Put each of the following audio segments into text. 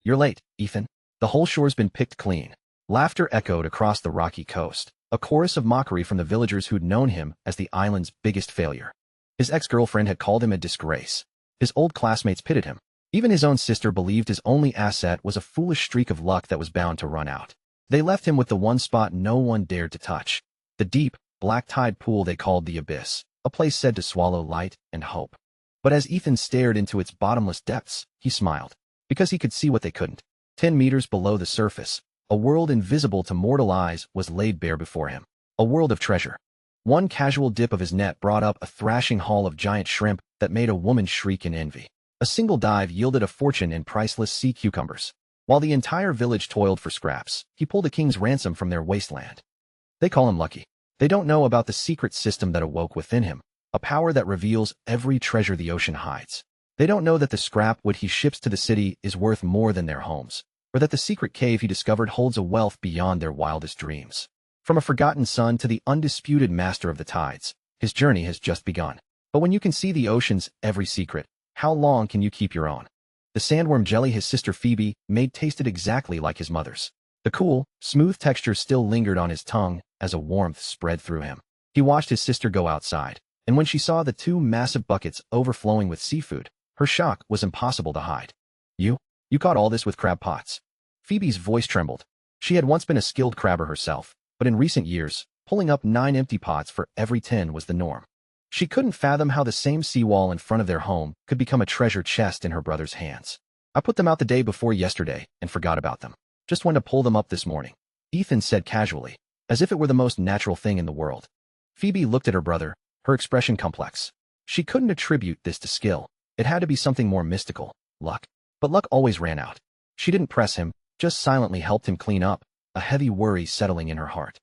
You're late, Ethan. The whole shore's been picked clean. Laughter echoed across the rocky coast, a chorus of mockery from the villagers who'd known him as the island's biggest failure. His ex-girlfriend had called him a disgrace. His old classmates pitted him. Even his own sister believed his only asset was a foolish streak of luck that was bound to run out. They left him with the one spot no one dared to touch. The deep, black tide pool they called the Abyss, a place said to swallow light and hope. But as Ethan stared into its bottomless depths, he smiled, because he could see what they couldn't. 10 meters below the surface, a world invisible to mortal eyes was laid bare before him. A world of treasure. One casual dip of his net brought up a thrashing haul of giant shrimp that made a woman shriek in envy. A single dive yielded a fortune in priceless sea cucumbers. While the entire village toiled for scraps, he pulled a king's ransom from their wasteland. They call him lucky. They don't know about the secret system that awoke within him, a power that reveals every treasure the ocean hides. They don't know that the scrap wood he ships to the city is worth more than their homes, or that the secret cave he discovered holds a wealth beyond their wildest dreams. From a forgotten son to the undisputed master of the tides, his journey has just begun. But when you can see the ocean's every secret, how long can you keep your own? The sandworm jelly his sister Phoebe made tasted exactly like his mother's. The cool, smooth texture still lingered on his tongue as a warmth spread through him. He watched his sister go outside, and when she saw the two massive buckets overflowing with seafood, her shock was impossible to hide. You caught all this with crab pots. Phoebe's voice trembled. She had once been a skilled crabber herself, but in recent years, pulling up 9 empty pots for every 10 was the norm. She couldn't fathom how the same seawall in front of their home could become a treasure chest in her brother's hands. I put them out the day before yesterday and forgot about them. Just went to pull them up this morning, Ethan said casually, as if it were the most natural thing in the world. Phoebe looked at her brother, her expression complex. She couldn't attribute this to skill. It had to be something more mystical, luck. But luck always ran out. She didn't press him, just silently helped him clean up, a heavy worry settling in her heart.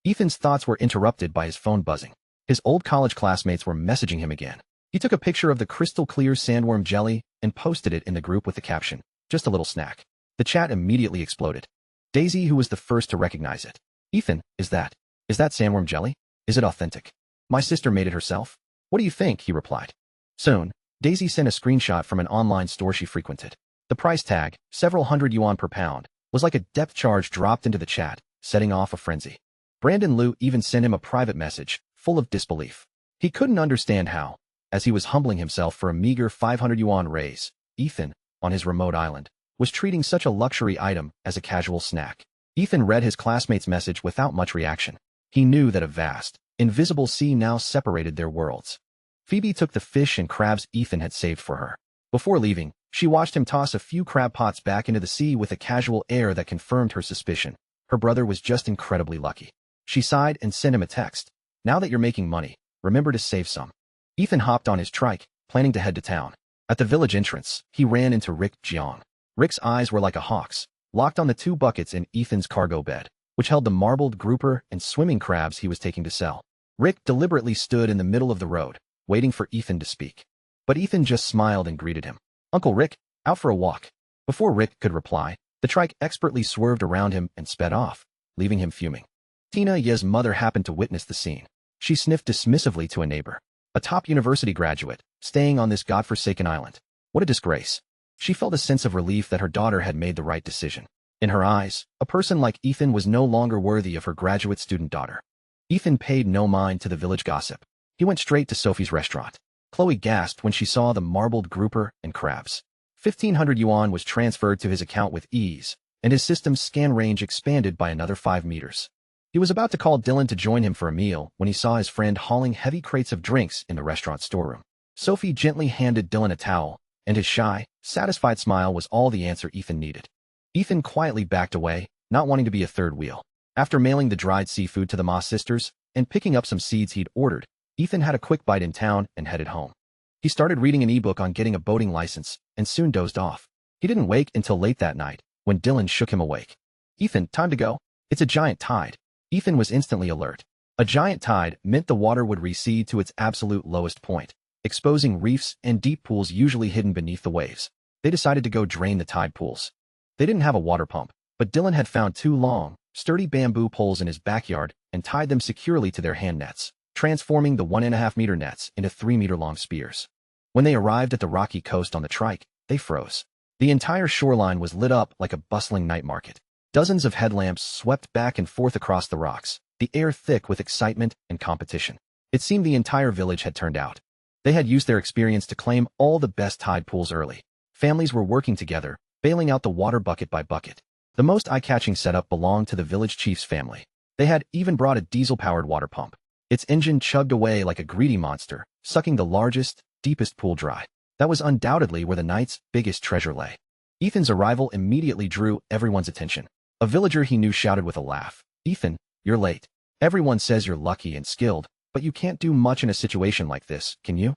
Ethan's thoughts were interrupted by his phone buzzing. His old college classmates were messaging him again. He took a picture of the crystal-clear sandworm jelly and posted it in the group with the caption, "Just a little snack." The chat immediately exploded. Daisy, who was the first to recognize it. "Ethan, is that sandworm jelly? Is it authentic? My sister made it herself. What do you think?" he replied. Soon, Daisy sent a screenshot from an online store she frequented. The price tag, several hundred yuan per pound, was like a depth charge dropped into the chat, setting off a frenzy. Brandon Liu even sent him a private message, full of disbelief. He couldn't understand how, as he was humbling himself for a meager 500 yuan raise, Ethan, on his remote island, was treating such a luxury item as a casual snack. Ethan read his classmate's message without much reaction. He knew that a vast, invisible sea now separated their worlds. Phoebe took the fish and crabs Ethan had saved for her. Before leaving, she watched him toss a few crab pots back into the sea with a casual air that confirmed her suspicion. Her brother was just incredibly lucky. She sighed and sent him a text. "Now that you're making money, remember to save some." Ethan hopped on his trike, planning to head to town. At the village entrance, he ran into Rick Jiang. Rick's eyes were like a hawk's, locked on the 2 buckets in Ethan's cargo bed, which held the marbled grouper and swimming crabs he was taking to sell. Rick deliberately stood in the middle of the road, waiting for Ethan to speak. But Ethan just smiled and greeted him. "Uncle Rick, out for a walk." Before Rick could reply, the trike expertly swerved around him and sped off, leaving him fuming. Tina Ye's mother happened to witness the scene. She sniffed dismissively to a neighbor. A top university graduate, staying on this godforsaken island. What a disgrace. She felt a sense of relief that her daughter had made the right decision. In her eyes, a person like Ethan was no longer worthy of her graduate student daughter. Ethan paid no mind to the village gossip. He went straight to Sophie's restaurant. Chloe gasped when she saw the marbled grouper and crabs. 1,500 yuan was transferred to his account with ease, and his system's scan range expanded by another 5 meters. He was about to call Dylan to join him for a meal when he saw his friend hauling heavy crates of drinks in the restaurant storeroom. Sophie gently handed Dylan a towel, and his shy, satisfied smile was all the answer Ethan needed. Ethan quietly backed away, not wanting to be a third wheel. After mailing the dried seafood to the Ma sisters and picking up some seeds he'd ordered, Ethan had a quick bite in town and headed home. He started reading an ebook on getting a boating license and soon dozed off. He didn't wake until late that night when Dylan shook him awake. "Ethan, time to go. It's a giant tide." Ethan was instantly alert. A giant tide meant the water would recede to its absolute lowest point, exposing reefs and deep pools usually hidden beneath the waves. They decided to go drain the tide pools. They didn't have a water pump, but Dylan had found 2 long, sturdy bamboo poles in his backyard and tied them securely to their hand nets, transforming the 1.5-meter nets into 3-meter-long spears. When they arrived at the rocky coast on the trike, they froze. The entire shoreline was lit up like a bustling night market. Dozens of headlamps swept back and forth across the rocks, the air thick with excitement and competition. It seemed the entire village had turned out. They had used their experience to claim all the best tide pools early. Families were working together, bailing out the water bucket by bucket. The most eye-catching setup belonged to the village chief's family. They had even brought a diesel-powered water pump. Its engine chugged away like a greedy monster, sucking the largest, deepest pool dry. That was undoubtedly where the night's biggest treasure lay. Ethan's arrival immediately drew everyone's attention. A villager he knew shouted with a laugh, "Ethan, you're late. Everyone says you're lucky and skilled, but you can't do much in a situation like this, can you?"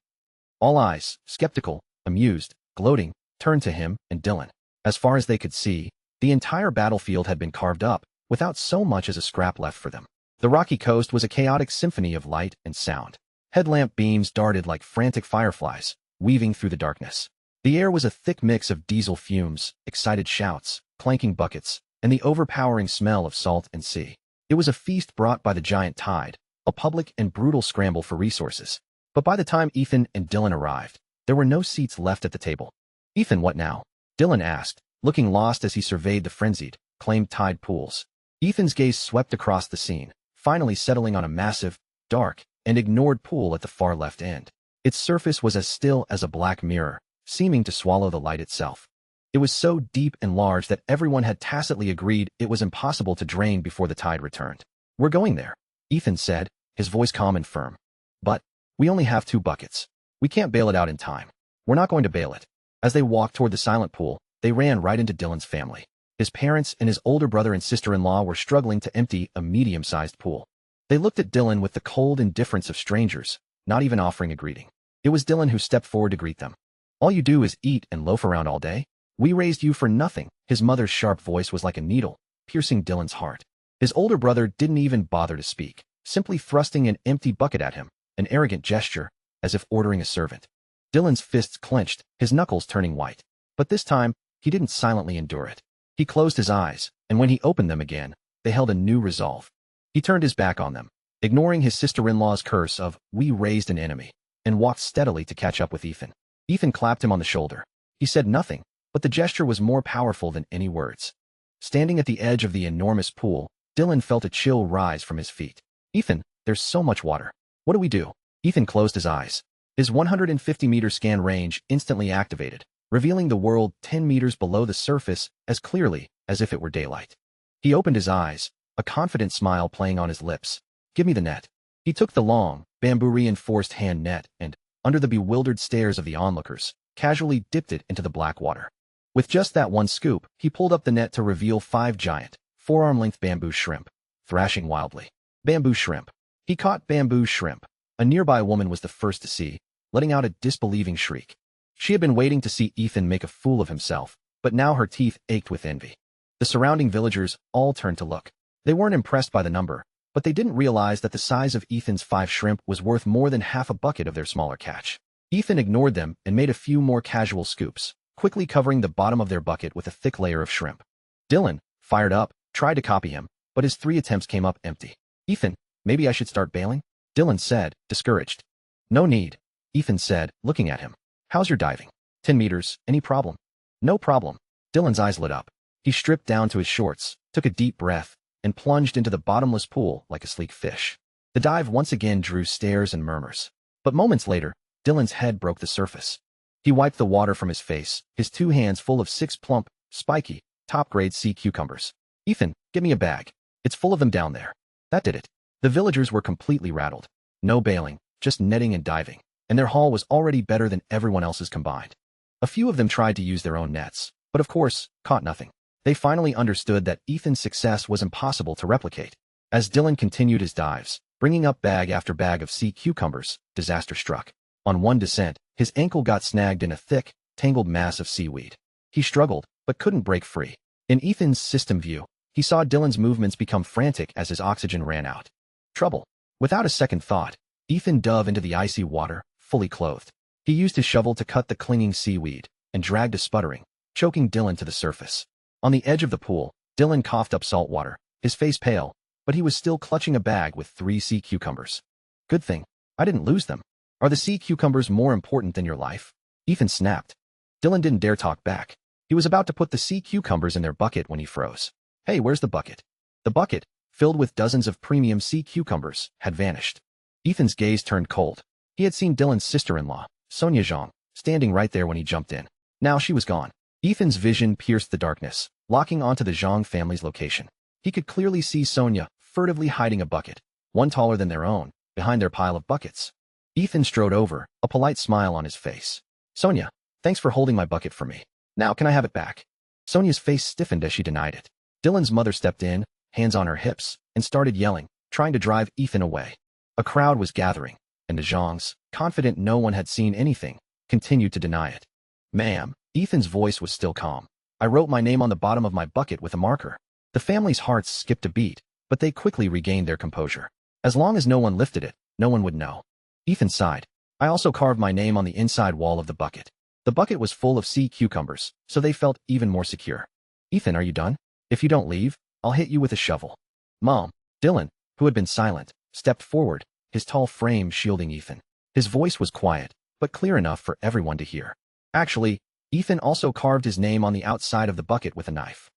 All eyes, skeptical, amused, gloating, turned to him and Dylan. As far as they could see, the entire battlefield had been carved up, without so much as a scrap left for them. The rocky coast was a chaotic symphony of light and sound. Headlamp beams darted like frantic fireflies, weaving through the darkness. The air was a thick mix of diesel fumes, excited shouts, clanking buckets, and the overpowering smell of salt and sea. It was a feast brought by the giant tide, a public and brutal scramble for resources. But by the time Ethan and Dylan arrived, there were no seats left at the table. "Ethan, what now?" Dylan asked, looking lost as he surveyed the frenzied, claimed tide pools. Ethan's gaze swept across the scene, finally settling on a massive, dark, and ignored pool at the far left end. Its surface was as still as a black mirror, seeming to swallow the light itself. It was so deep and large that everyone had tacitly agreed it was impossible to drain before the tide returned. "We're going there," Ethan said, his voice calm and firm. "But we only have 2 buckets. We can't bail it out in time. We're not going to bail it." As they walked toward the silent pool, they ran right into Dylan's family. His parents and his older brother and sister-in-law were struggling to empty a medium-sized pool. They looked at Dylan with the cold indifference of strangers, not even offering a greeting. It was Dylan who stepped forward to greet them. "All you do is eat and loaf around all day? We raised you for nothing." His mother's sharp voice was like a needle, piercing Dylan's heart. His older brother didn't even bother to speak, simply thrusting an empty bucket at him, an arrogant gesture, as if ordering a servant. Dylan's fists clenched, his knuckles turning white. But this time, he didn't silently endure it. He closed his eyes, and when he opened them again, they held a new resolve. He turned his back on them, ignoring his sister-in-law's curse of, "We raised an enemy," and walked steadily to catch up with Ethan. Ethan clapped him on the shoulder. He said nothing, but the gesture was more powerful than any words. Standing at the edge of the enormous pool, Dylan felt a chill rise from his feet. "Ethan, there's so much water. What do we do?" Ethan closed his eyes. His 150-meter scan range instantly activated, revealing the world 10 meters below the surface as clearly as if it were daylight. He opened his eyes, a confident smile playing on his lips. "Give me the net." He took the long, bamboo-reinforced hand net and, under the bewildered stares of the onlookers, casually dipped it into the black water. With just that one scoop, he pulled up the net to reveal 5 giant, forearm-length bamboo shrimp, thrashing wildly. Bamboo shrimp. He caught bamboo shrimp. A nearby woman was the first to see, letting out a disbelieving shriek. She had been waiting to see Ethan make a fool of himself, but now her teeth ached with envy. The surrounding villagers all turned to look. They weren't impressed by the number, but they didn't realize that the size of Ethan's 5 shrimp was worth more than half a bucket of their smaller catch. Ethan ignored them and made a few more casual scoops, quickly covering the bottom of their bucket with a thick layer of shrimp. Dylan, fired up, tried to copy him, but his 3 attempts came up empty. "Ethan, maybe I should start bailing?" Dylan said, discouraged. "No need," Ethan said, looking at him. "How's your diving?" 10 meters, any problem?" "No problem." Dylan's eyes lit up. He stripped down to his shorts, took a deep breath, and plunged into the bottomless pool like a sleek fish. The dive once again drew stares and murmurs. But moments later, Dylan's head broke the surface. He wiped the water from his face, his 2 hands full of 6 plump, spiky, top-grade sea cucumbers. "Ethan, get me a bag. It's full of them down there." That did it. The villagers were completely rattled. No bailing, just netting and diving, and their haul was already better than everyone else's combined. A few of them tried to use their own nets, but of course, caught nothing. They finally understood that Ethan's success was impossible to replicate. As Dylan continued his dives, bringing up bag after bag of sea cucumbers, disaster struck. On one descent, his ankle got snagged in a thick, tangled mass of seaweed. He struggled, but couldn't break free. In Ethan's system view, he saw Dylan's movements become frantic as his oxygen ran out. Trouble. Without a second thought, Ethan dove into the icy water, fully clothed. He used his shovel to cut the clinging seaweed, and dragged a sputtering, choking Dylan to the surface. On the edge of the pool, Dylan coughed up salt water, his face pale, but he was still clutching a bag with 3 sea cucumbers. "Good thing I didn't lose them. Are the sea cucumbers more important than your life?" Ethan snapped. Dylan didn't dare talk back. He was about to put the sea cucumbers in their bucket when he froze. Hey, where's the bucket? The bucket, filled with dozens of premium sea cucumbers, had vanished. Ethan's gaze turned cold. He had seen Dylan's sister-in-law, Sonia Zhang, standing right there when he jumped in. Now she was gone. Ethan's vision pierced the darkness, locking onto the Zhang family's location. He could clearly see Sonia furtively hiding a bucket, one taller than their own, behind their pile of buckets. Ethan strode over, a polite smile on his face. Sonia, thanks for holding my bucket for me. Now can I have it back? Sonia's face stiffened as she denied it. Dylan's mother stepped in, hands on her hips, and started yelling, trying to drive Ethan away. A crowd was gathering, and the Zhangs, confident no one had seen anything, continued to deny it. Ma'am, Ethan's voice was still calm. I wrote my name on the bottom of my bucket with a marker. The family's hearts skipped a beat, but they quickly regained their composure. As long as no one lifted it, no one would know. Ethan sighed. I also carved my name on the inside wall of the bucket. The bucket was full of sea cucumbers, so they felt even more secure. Ethan, are you done? If you don't leave, I'll hit you with a shovel. Mom, Dylan, who had been silent, stepped forward, his tall frame shielding Ethan. His voice was quiet, but clear enough for everyone to hear. Actually, Ethan also carved his name on the outside of the bucket with a knife.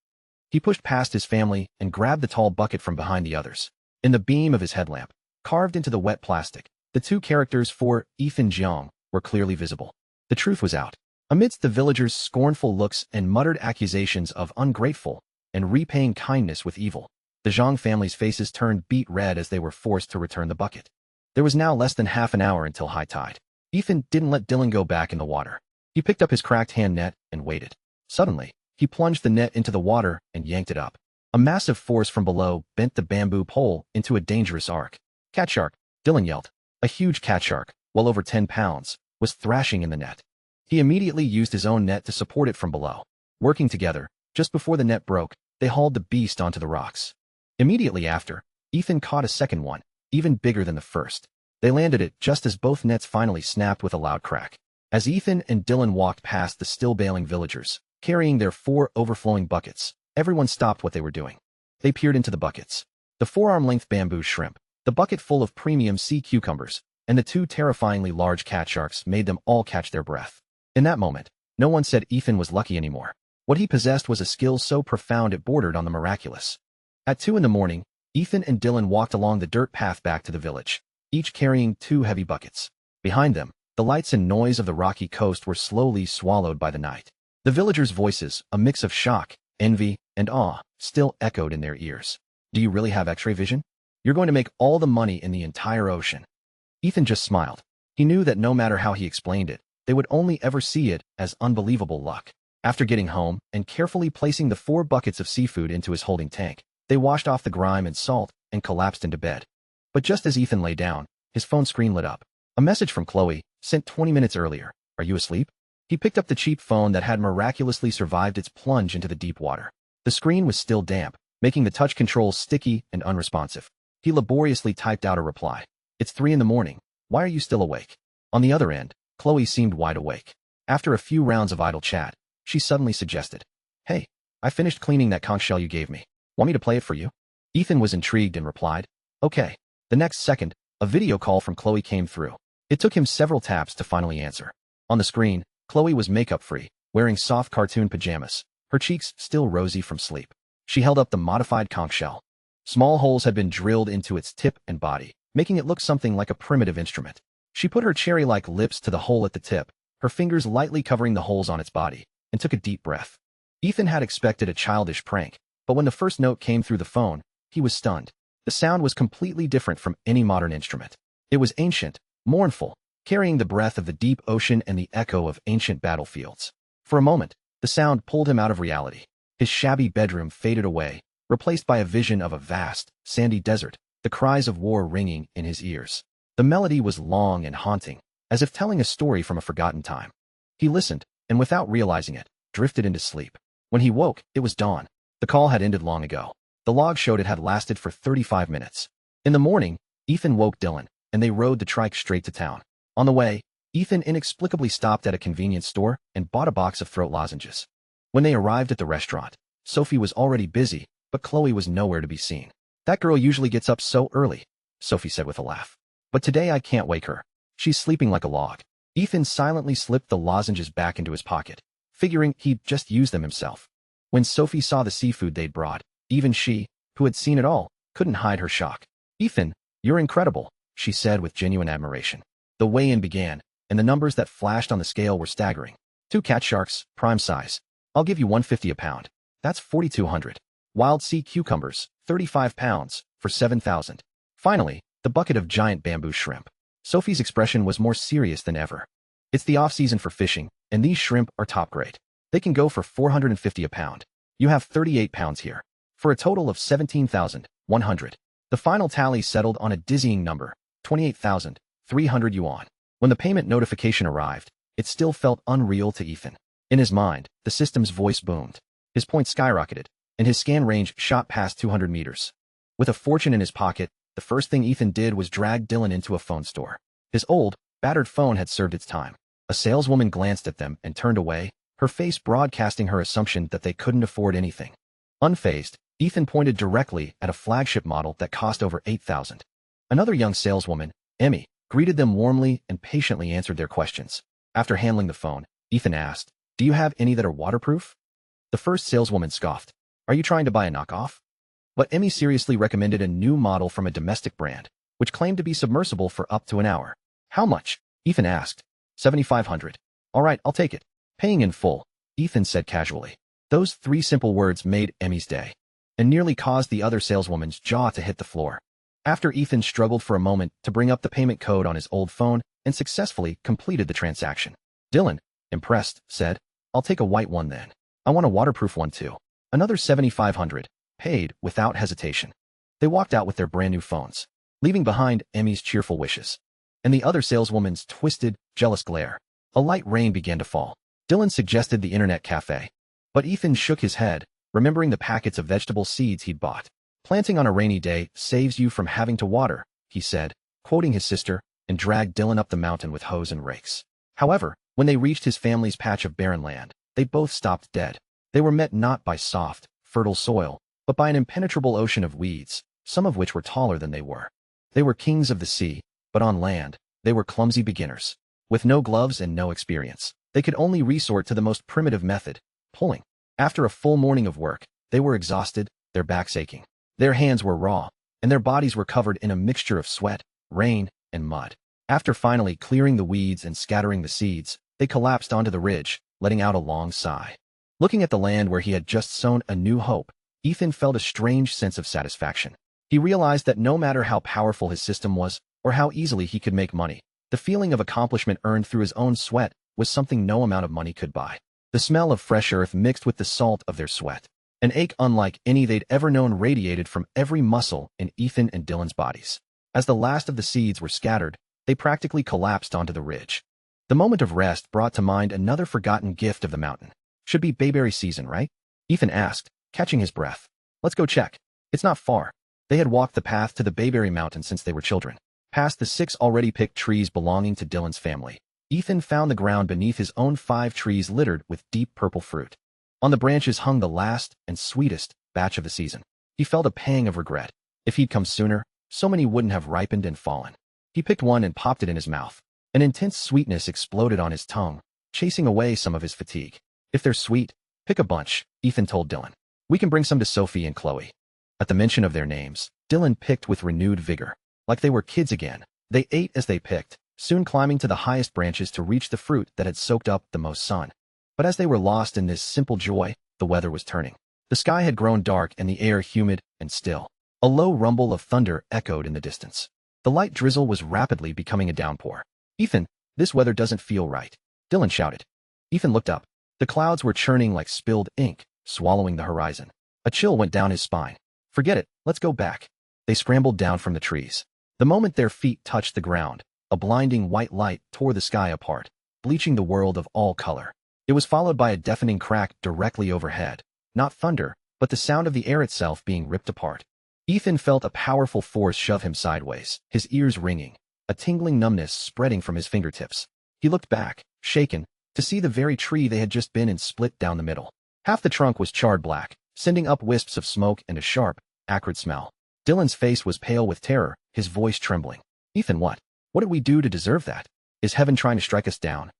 He pushed past his family and grabbed the tall bucket from behind the others. In the beam of his headlamp, carved into the wet plastic, the two characters for Ethan Jiang were clearly visible. The truth was out. Amidst the villagers' scornful looks and muttered accusations of ungrateful and repaying kindness with evil, the Zhang family's faces turned beet red as they were forced to return the bucket. There was now less than half an hour until high tide. Ethan didn't let Dylan go back in the water. He picked up his cracked hand net and waited. Suddenly, he plunged the net into the water and yanked it up. A massive force from below bent the bamboo pole into a dangerous arc. Cat shark, Dylan yelled. A huge cat shark, well over 10 pounds, was thrashing in the net. He immediately used his own net to support it from below. Working together, just before the net broke, they hauled the beast onto the rocks. Immediately after, Ethan caught a second one, even bigger than the first. They landed it just as both nets finally snapped with a loud crack. As Ethan and Dylan walked past the still bailing villagers, carrying their 4 overflowing buckets, everyone stopped what they were doing. They peered into the buckets. The forearm-length bamboo shrimp, the bucket full of premium sea cucumbers, and the 2 terrifyingly large cat sharks made them all catch their breath. In that moment, no one said Ethan was lucky anymore. What he possessed was a skill so profound it bordered on the miraculous. At 2 in the morning, Ethan and Dylan walked along the dirt path back to the village, each carrying 2 heavy buckets. Behind them, the lights and noise of the rocky coast were slowly swallowed by the night. The villagers' voices, a mix of shock, envy, and awe, still echoed in their ears. Do you really have X-ray vision? You're going to make all the money in the entire ocean. Ethan just smiled. He knew that no matter how he explained it, they would only ever see it as unbelievable luck. After getting home and carefully placing the 4 buckets of seafood into his holding tank, they washed off the grime and salt and collapsed into bed. But just as Ethan lay down, his phone screen lit up. A message from Chloe, sent 20 minutes earlier. Are you asleep? He picked up the cheap phone that had miraculously survived its plunge into the deep water. The screen was still damp, making the touch controls sticky and unresponsive. He laboriously typed out a reply. It's 3 in the morning. Why are you still awake? On the other end, Chloe seemed wide awake. After a few rounds of idle chat, she suddenly suggested, Hey, I finished cleaning that conch shell you gave me. Want me to play it for you? Ethan was intrigued and replied, Okay. The next second, a video call from Chloe came through. It took him several taps to finally answer. On the screen, Chloe was makeup-free, wearing soft cartoon pajamas, her cheeks still rosy from sleep. She held up the modified conch shell. Small holes had been drilled into its tip and body, making it look something like a primitive instrument. She put her cherry-like lips to the hole at the tip, her fingers lightly covering the holes on its body, and took a deep breath. Ethan had expected a childish prank, but when the first note came through the phone, he was stunned. The sound was completely different from any modern instrument. It was ancient, mournful, carrying the breath of the deep ocean and the echo of ancient battlefields. For a moment, the sound pulled him out of reality. His shabby bedroom faded away, replaced by a vision of a vast, sandy desert, the cries of war ringing in his ears. The melody was long and haunting, as if telling a story from a forgotten time. He listened, and without realizing it, drifted into sleep. When he woke, it was dawn. The call had ended long ago. The log showed it had lasted for 35 minutes. In the morning, Ethan woke Dylan, and they rode the trike straight to town. On the way, Ethan inexplicably stopped at a convenience store and bought a box of throat lozenges. When they arrived at the restaurant, Sophie was already busy, but Chloe was nowhere to be seen. That girl usually gets up so early, Sophie said with a laugh. But today I can't wake her. She's sleeping like a log. Ethan silently slipped the lozenges back into his pocket, figuring he'd just use them himself. When Sophie saw the seafood they'd brought, even she, who had seen it all, couldn't hide her shock. "Ethan, you're incredible," she said with genuine admiration. The weigh-in began, and the numbers that flashed on the scale were staggering. 2 cat sharks, prime size. I'll give you $150 a pound. That's $4,200. Wild sea cucumbers, 35 pounds, for $7,000. Finally, the bucket of giant bamboo shrimp. Sophie's expression was more serious than ever. "It's the off-season for fishing, and these shrimp are top grade. They can go for $450 a pound. You have 38 pounds here, for a total of $17,100. The final tally settled on a dizzying number, 28,300 yuan. When the payment notification arrived, it still felt unreal to Ethan. In his mind, the system's voice boomed. His points skyrocketed, and his scan range shot past 200 meters. With a fortune in his pocket, the first thing Ethan did was drag Dylan into a phone store. His old, battered phone had served its time. A saleswoman glanced at them and turned away, her face broadcasting her assumption that they couldn't afford anything. Unfazed, Ethan pointed directly at a flagship model that cost over $8,000. Another young saleswoman, Emmy, greeted them warmly and patiently answered their questions. After handling the phone, Ethan asked, "Do you have any that are waterproof?" The first saleswoman scoffed. "Are you trying to buy a knockoff?" But Emmy seriously recommended a new model from a domestic brand, which claimed to be submersible for up to an hour. "How much?" Ethan asked. $7,500. "All right, I'll take it. Paying in full," Ethan said casually. Those 3 simple words made Emmy's day, and nearly caused the other saleswoman's jaw to hit the floor. After Ethan struggled for a moment to bring up the payment code on his old phone and successfully completed the transaction, Dylan, impressed, said, "I'll take a white one then. I want a waterproof one too." Another $7,500, paid without hesitation. They walked out with their brand new phones, leaving behind Emmy's cheerful wishes and the other saleswoman's twisted, jealous glare. A light rain began to fall. Dylan suggested the internet cafe, but Ethan shook his head, remembering the packets of vegetable seeds he'd bought. "Planting on a rainy day saves you from having to water," he said, quoting his sister, and dragged Dylan up the mountain with hose and rakes. However, when they reached his family's patch of barren land, they both stopped dead. They were met not by soft, fertile soil, but by an impenetrable ocean of weeds, some of which were taller than they were. They were kings of the sea, but on land, they were clumsy beginners. With no gloves and no experience, they could only resort to the most primitive method, pulling. After a full morning of work, they were exhausted, their backs aching. Their hands were raw, and their bodies were covered in a mixture of sweat, rain, and mud. After finally clearing the weeds and scattering the seeds, they collapsed onto the ridge, letting out a long sigh. Looking at the land where he had just sown a new hope, Ethan felt a strange sense of satisfaction. He realized that no matter how powerful his system was, or how easily he could make money, the feeling of accomplishment earned through his own sweat was something no amount of money could buy. The smell of fresh earth mixed with the salt of their sweat. An ache unlike any they'd ever known radiated from every muscle in Ethan and Dylan's bodies. As the last of the seeds were scattered, they practically collapsed onto the ridge. The moment of rest brought to mind another forgotten gift of the mountain. "Should be bayberry season, right?" Ethan asked, catching his breath. "Let's go check. It's not far." They had walked the path to the bayberry mountain since they were children. Past the 6 already picked trees belonging to Dylan's family, Ethan found the ground beneath his own 5 trees littered with deep purple fruit. On the branches hung the last and sweetest batch of the season. He felt a pang of regret. If he'd come sooner, so many wouldn't have ripened and fallen. He picked one and popped it in his mouth. An intense sweetness exploded on his tongue, chasing away some of his fatigue. "If they're sweet, pick a bunch," Ethan told Dylan. "We can bring some to Sophie and Chloe." At the mention of their names, Dylan picked with renewed vigor. Like they were kids again, they ate as they picked, soon climbing to the highest branches to reach the fruit that had soaked up the most sun. But as they were lost in this simple joy, the weather was turning. The sky had grown dark and the air humid and still. A low rumble of thunder echoed in the distance. The light drizzle was rapidly becoming a downpour. "Ethan, this weather doesn't feel right," Dylan shouted. Ethan looked up. The clouds were churning like spilled ink, swallowing the horizon. A chill went down his spine. "Forget it, let's go back." They scrambled down from the trees. The moment their feet touched the ground, a blinding white light tore the sky apart, bleaching the world of all color. It was followed by a deafening crack directly overhead. Not thunder, but the sound of the air itself being ripped apart. Ethan felt a powerful force shove him sideways, his ears ringing, a tingling numbness spreading from his fingertips. He looked back, shaken, to see the very tree they had just been in split down the middle. Half the trunk was charred black, sending up wisps of smoke and a sharp, acrid smell. Dylan's face was pale with terror, his voice trembling. "Ethan, what? What did we do to deserve that? Is heaven trying to strike us down?"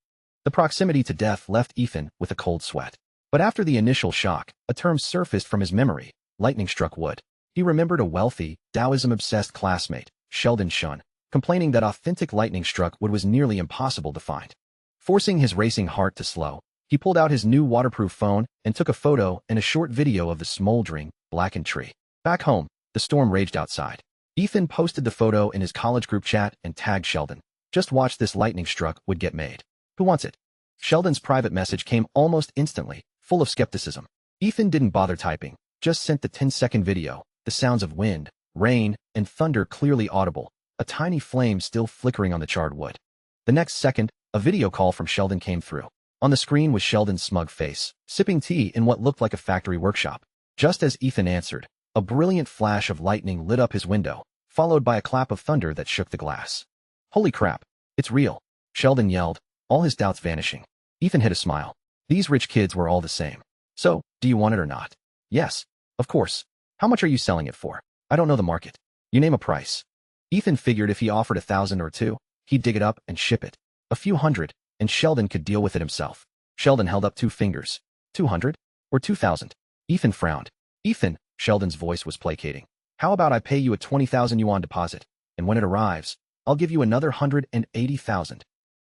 The proximity to death left Ethan with a cold sweat. But after the initial shock, a term surfaced from his memory: lightning-struck wood. He remembered a wealthy, Taoism-obsessed classmate, Sheldon Shun, complaining that authentic lightning-struck wood was nearly impossible to find. Forcing his racing heart to slow, he pulled out his new waterproof phone and took a photo and a short video of the smoldering, blackened tree. Back home, the storm raged outside. Ethan posted the photo in his college group chat and tagged Sheldon. "Just watch this lightning-struck wood get made. Who wants it?" Sheldon's private message came almost instantly, full of skepticism. Ethan didn't bother typing, just sent the 10-second video, the sounds of wind, rain, and thunder clearly audible, a tiny flame still flickering on the charred wood. The next second, a video call from Sheldon came through. On the screen was Sheldon's smug face, sipping tea in what looked like a factory workshop. Just as Ethan answered, a brilliant flash of lightning lit up his window, followed by a clap of thunder that shook the glass. "Holy crap, it's real," Sheldon yelled, all his doubts vanishing. Ethan hid a smile. These rich kids were all the same. "So, do you want it or not?" "Yes, of course. How much are you selling it for?" "I don't know the market." "You name a price." Ethan figured if he offered 1,000 or 2, he'd dig it up and ship it. A few hundred, and Sheldon could deal with it himself. Sheldon held up 2 fingers. 200? Or 2,000? Ethan frowned. "Ethan," Sheldon's voice was placating. "How about I pay you a 20,000 yuan deposit, and when it arrives, I'll give you another 180,000.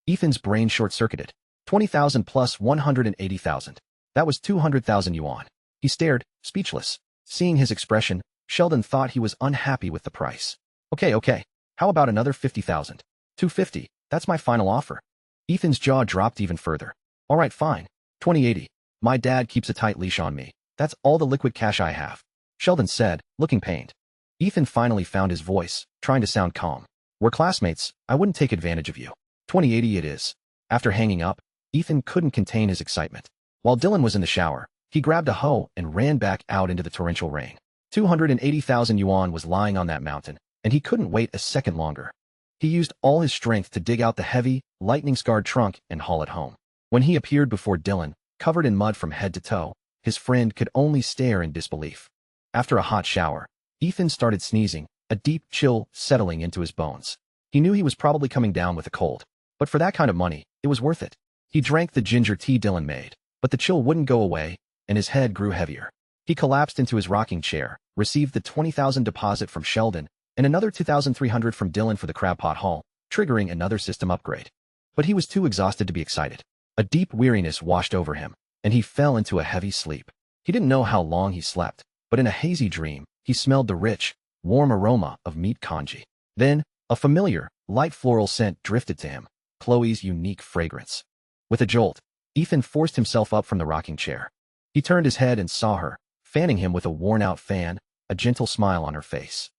Ethan's brain short-circuited. 20,000 plus 180,000. That was 200,000 yuan. He stared, speechless. Seeing his expression, Sheldon thought he was unhappy with the price. Okay. How about another 50,000? 250. That's my final offer." Ethan's jaw dropped even further. "All right, fine. 2080. My dad keeps a tight leash on me. That's all the liquid cash I have," Sheldon said, looking pained. Ethan finally found his voice, trying to sound calm. "We're classmates. I wouldn't take advantage of you. 2080 it is." After hanging up, Ethan couldn't contain his excitement. While Dylan was in the shower, he grabbed a hoe and ran back out into the torrential rain. 280,000 yuan was lying on that mountain, and he couldn't wait a second longer. He used all his strength to dig out the heavy, lightning-scarred trunk and haul it home. When he appeared before Dylan, covered in mud from head to toe, his friend could only stare in disbelief. After a hot shower, Ethan started sneezing, a deep chill settling into his bones. He knew he was probably coming down with a cold, but for that kind of money, it was worth it. He drank the ginger tea Dylan made, but the chill wouldn't go away, and his head grew heavier. He collapsed into his rocking chair, received the 20,000 deposit from Sheldon, and another 2,300 from Dylan for the crab pot haul, triggering another system upgrade. But he was too exhausted to be excited. A deep weariness washed over him, and he fell into a heavy sleep. He didn't know how long he slept, but in a hazy dream, he smelled the rich, warm aroma of meat congee. Then, a familiar, light floral scent drifted to him, Chloe's unique fragrance. With a jolt, Ethan forced himself up from the rocking chair. He turned his head and saw her, fanning him with a worn-out fan, a gentle smile on her face.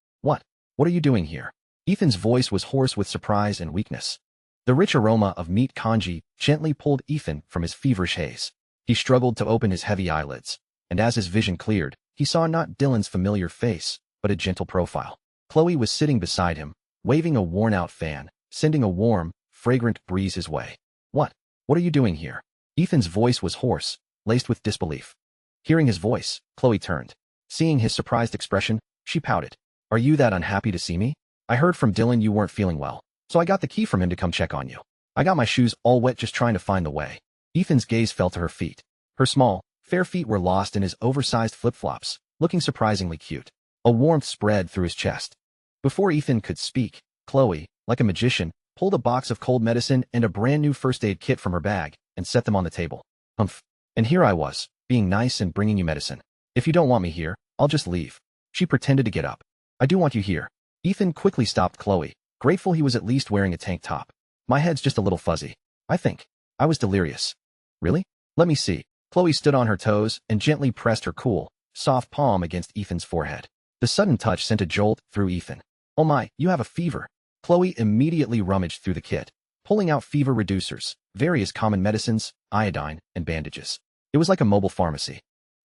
What are you doing here?" Ethan's voice was hoarse with surprise and weakness. The rich aroma of meat congee gently pulled Ethan from his feverish haze. He struggled to open his heavy eyelids, and as his vision cleared, he saw not Dylan's familiar face, but a gentle profile. Chloe was sitting beside him, waving a worn-out fan, sending a warm, fragrant breeze his way. What are you doing here?" Ethan's voice was hoarse, laced with disbelief. Hearing his voice, Chloe turned. Seeing his surprised expression, she pouted. "Are you that unhappy to see me? I heard from Dylan you weren't feeling well, so I got the key from him to come check on you. I got my shoes all wet just trying to find the way." Ethan's gaze fell to her feet. Her small, fair feet were lost in his oversized flip-flops, looking surprisingly cute. A warmth spread through his chest. Before Ethan could speak, Chloe, like a magician, pulled a box of cold medicine and a brand new first aid kit from her bag and set them on the table. "Humph. And here I was, being nice and bringing you medicine. If you don't want me here, I'll just leave." She pretended to get up. "I do want you here." Ethan quickly stopped Chloe, grateful he was at least wearing a tank top. "My head's just a little fuzzy. I think I was delirious." "Really? Let me see." Chloe stood on her toes and gently pressed her cool, soft palm against Ethan's forehead. The sudden touch sent a jolt through Ethan. "Oh my, you have a fever." Chloe immediately rummaged through the kit, pulling out fever reducers, various common medicines, iodine, and bandages. It was like a mobile pharmacy.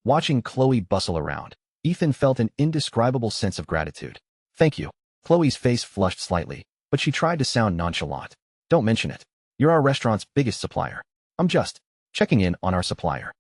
Watching Chloe bustle around, Ethan felt an indescribable sense of gratitude. "Thank you." Chloe's face flushed slightly, but she tried to sound nonchalant. "Don't mention it. You're our restaurant's biggest supplier. I'm just checking in on our supplier."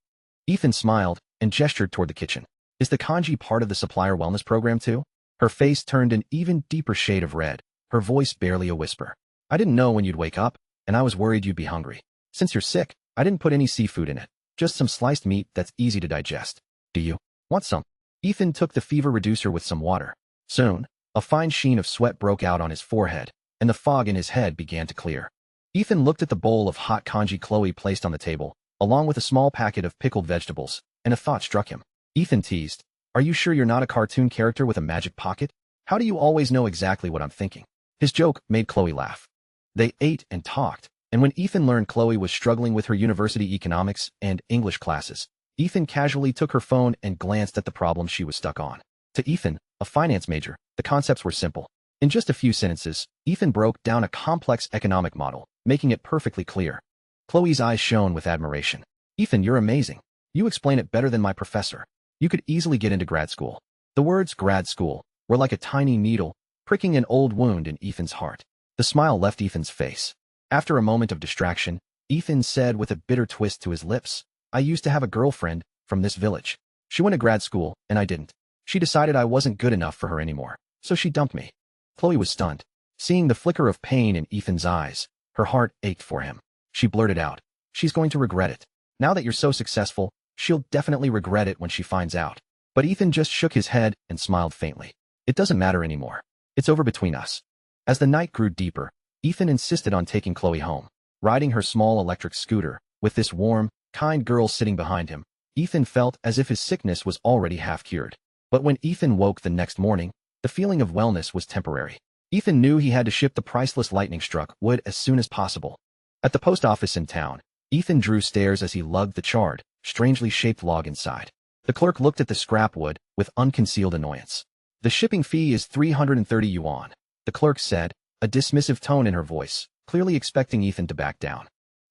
Ethan smiled and gestured toward the kitchen. "Is the kanji part of the supplier wellness program too?" Her face turned an even deeper shade of red, her voice barely a whisper. "I didn't know when you'd wake up, and I was worried you'd be hungry. Since you're sick, I didn't put any seafood in it. Just some sliced meat that's easy to digest. Do you want some? Ethan took the fever reducer with some water. Soon, a fine sheen of sweat broke out on his forehead, and the fog in his head began to clear. Ethan looked at the bowl of hot congee Chloe placed on the table, along with a small packet of pickled vegetables, and a thought struck him. Ethan teased, "Are you sure you're not a cartoon character with a magic pocket? How do you always know exactly what I'm thinking?" His joke made Chloe laugh. They ate and talked, and when Ethan learned Chloe was struggling with her university economics and English classes, Ethan casually took her phone and glanced at the problem she was stuck on. To Ethan, a finance major, the concepts were simple. In just a few sentences, Ethan broke down a complex economic model, making it perfectly clear. Chloe's eyes shone with admiration. "Ethan, you're amazing. You explain it better than my professor. You could easily get into grad school." The words grad school were like a tiny needle, pricking an old wound in Ethan's heart. The smile left Ethan's face. After a moment of distraction, Ethan said with a bitter twist to his lips, "I used to have a girlfriend from this village. She went to grad school, and I didn't. She decided I wasn't good enough for her anymore, so she dumped me." Chloe was stunned. Seeing the flicker of pain in Ethan's eyes, her heart ached for him. She blurted out, "She's going to regret it. Now that you're so successful, she'll definitely regret it when she finds out." But Ethan just shook his head and smiled faintly. "It doesn't matter anymore. It's over between us." As the night grew deeper, Ethan insisted on taking Chloe home. Riding her small electric scooter, with this warm, kind girl sitting behind him, Ethan felt as if his sickness was already half cured. But when Ethan woke the next morning, the feeling of wellness was temporary. Ethan knew he had to ship the priceless lightning-struck wood as soon as possible. At the post office in town, Ethan drew stairs as he lugged the charred, strangely shaped log inside. The clerk looked at the scrap wood with unconcealed annoyance. "The shipping fee is 330 yuan, the clerk said, a dismissive tone in her voice, clearly expecting Ethan to back down.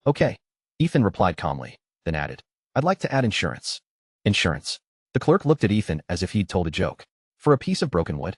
"Okay," Ethan replied calmly, then added, "I'd like to add insurance." "Insurance?" The clerk looked at Ethan as if he'd told a joke. "For a piece of broken wood?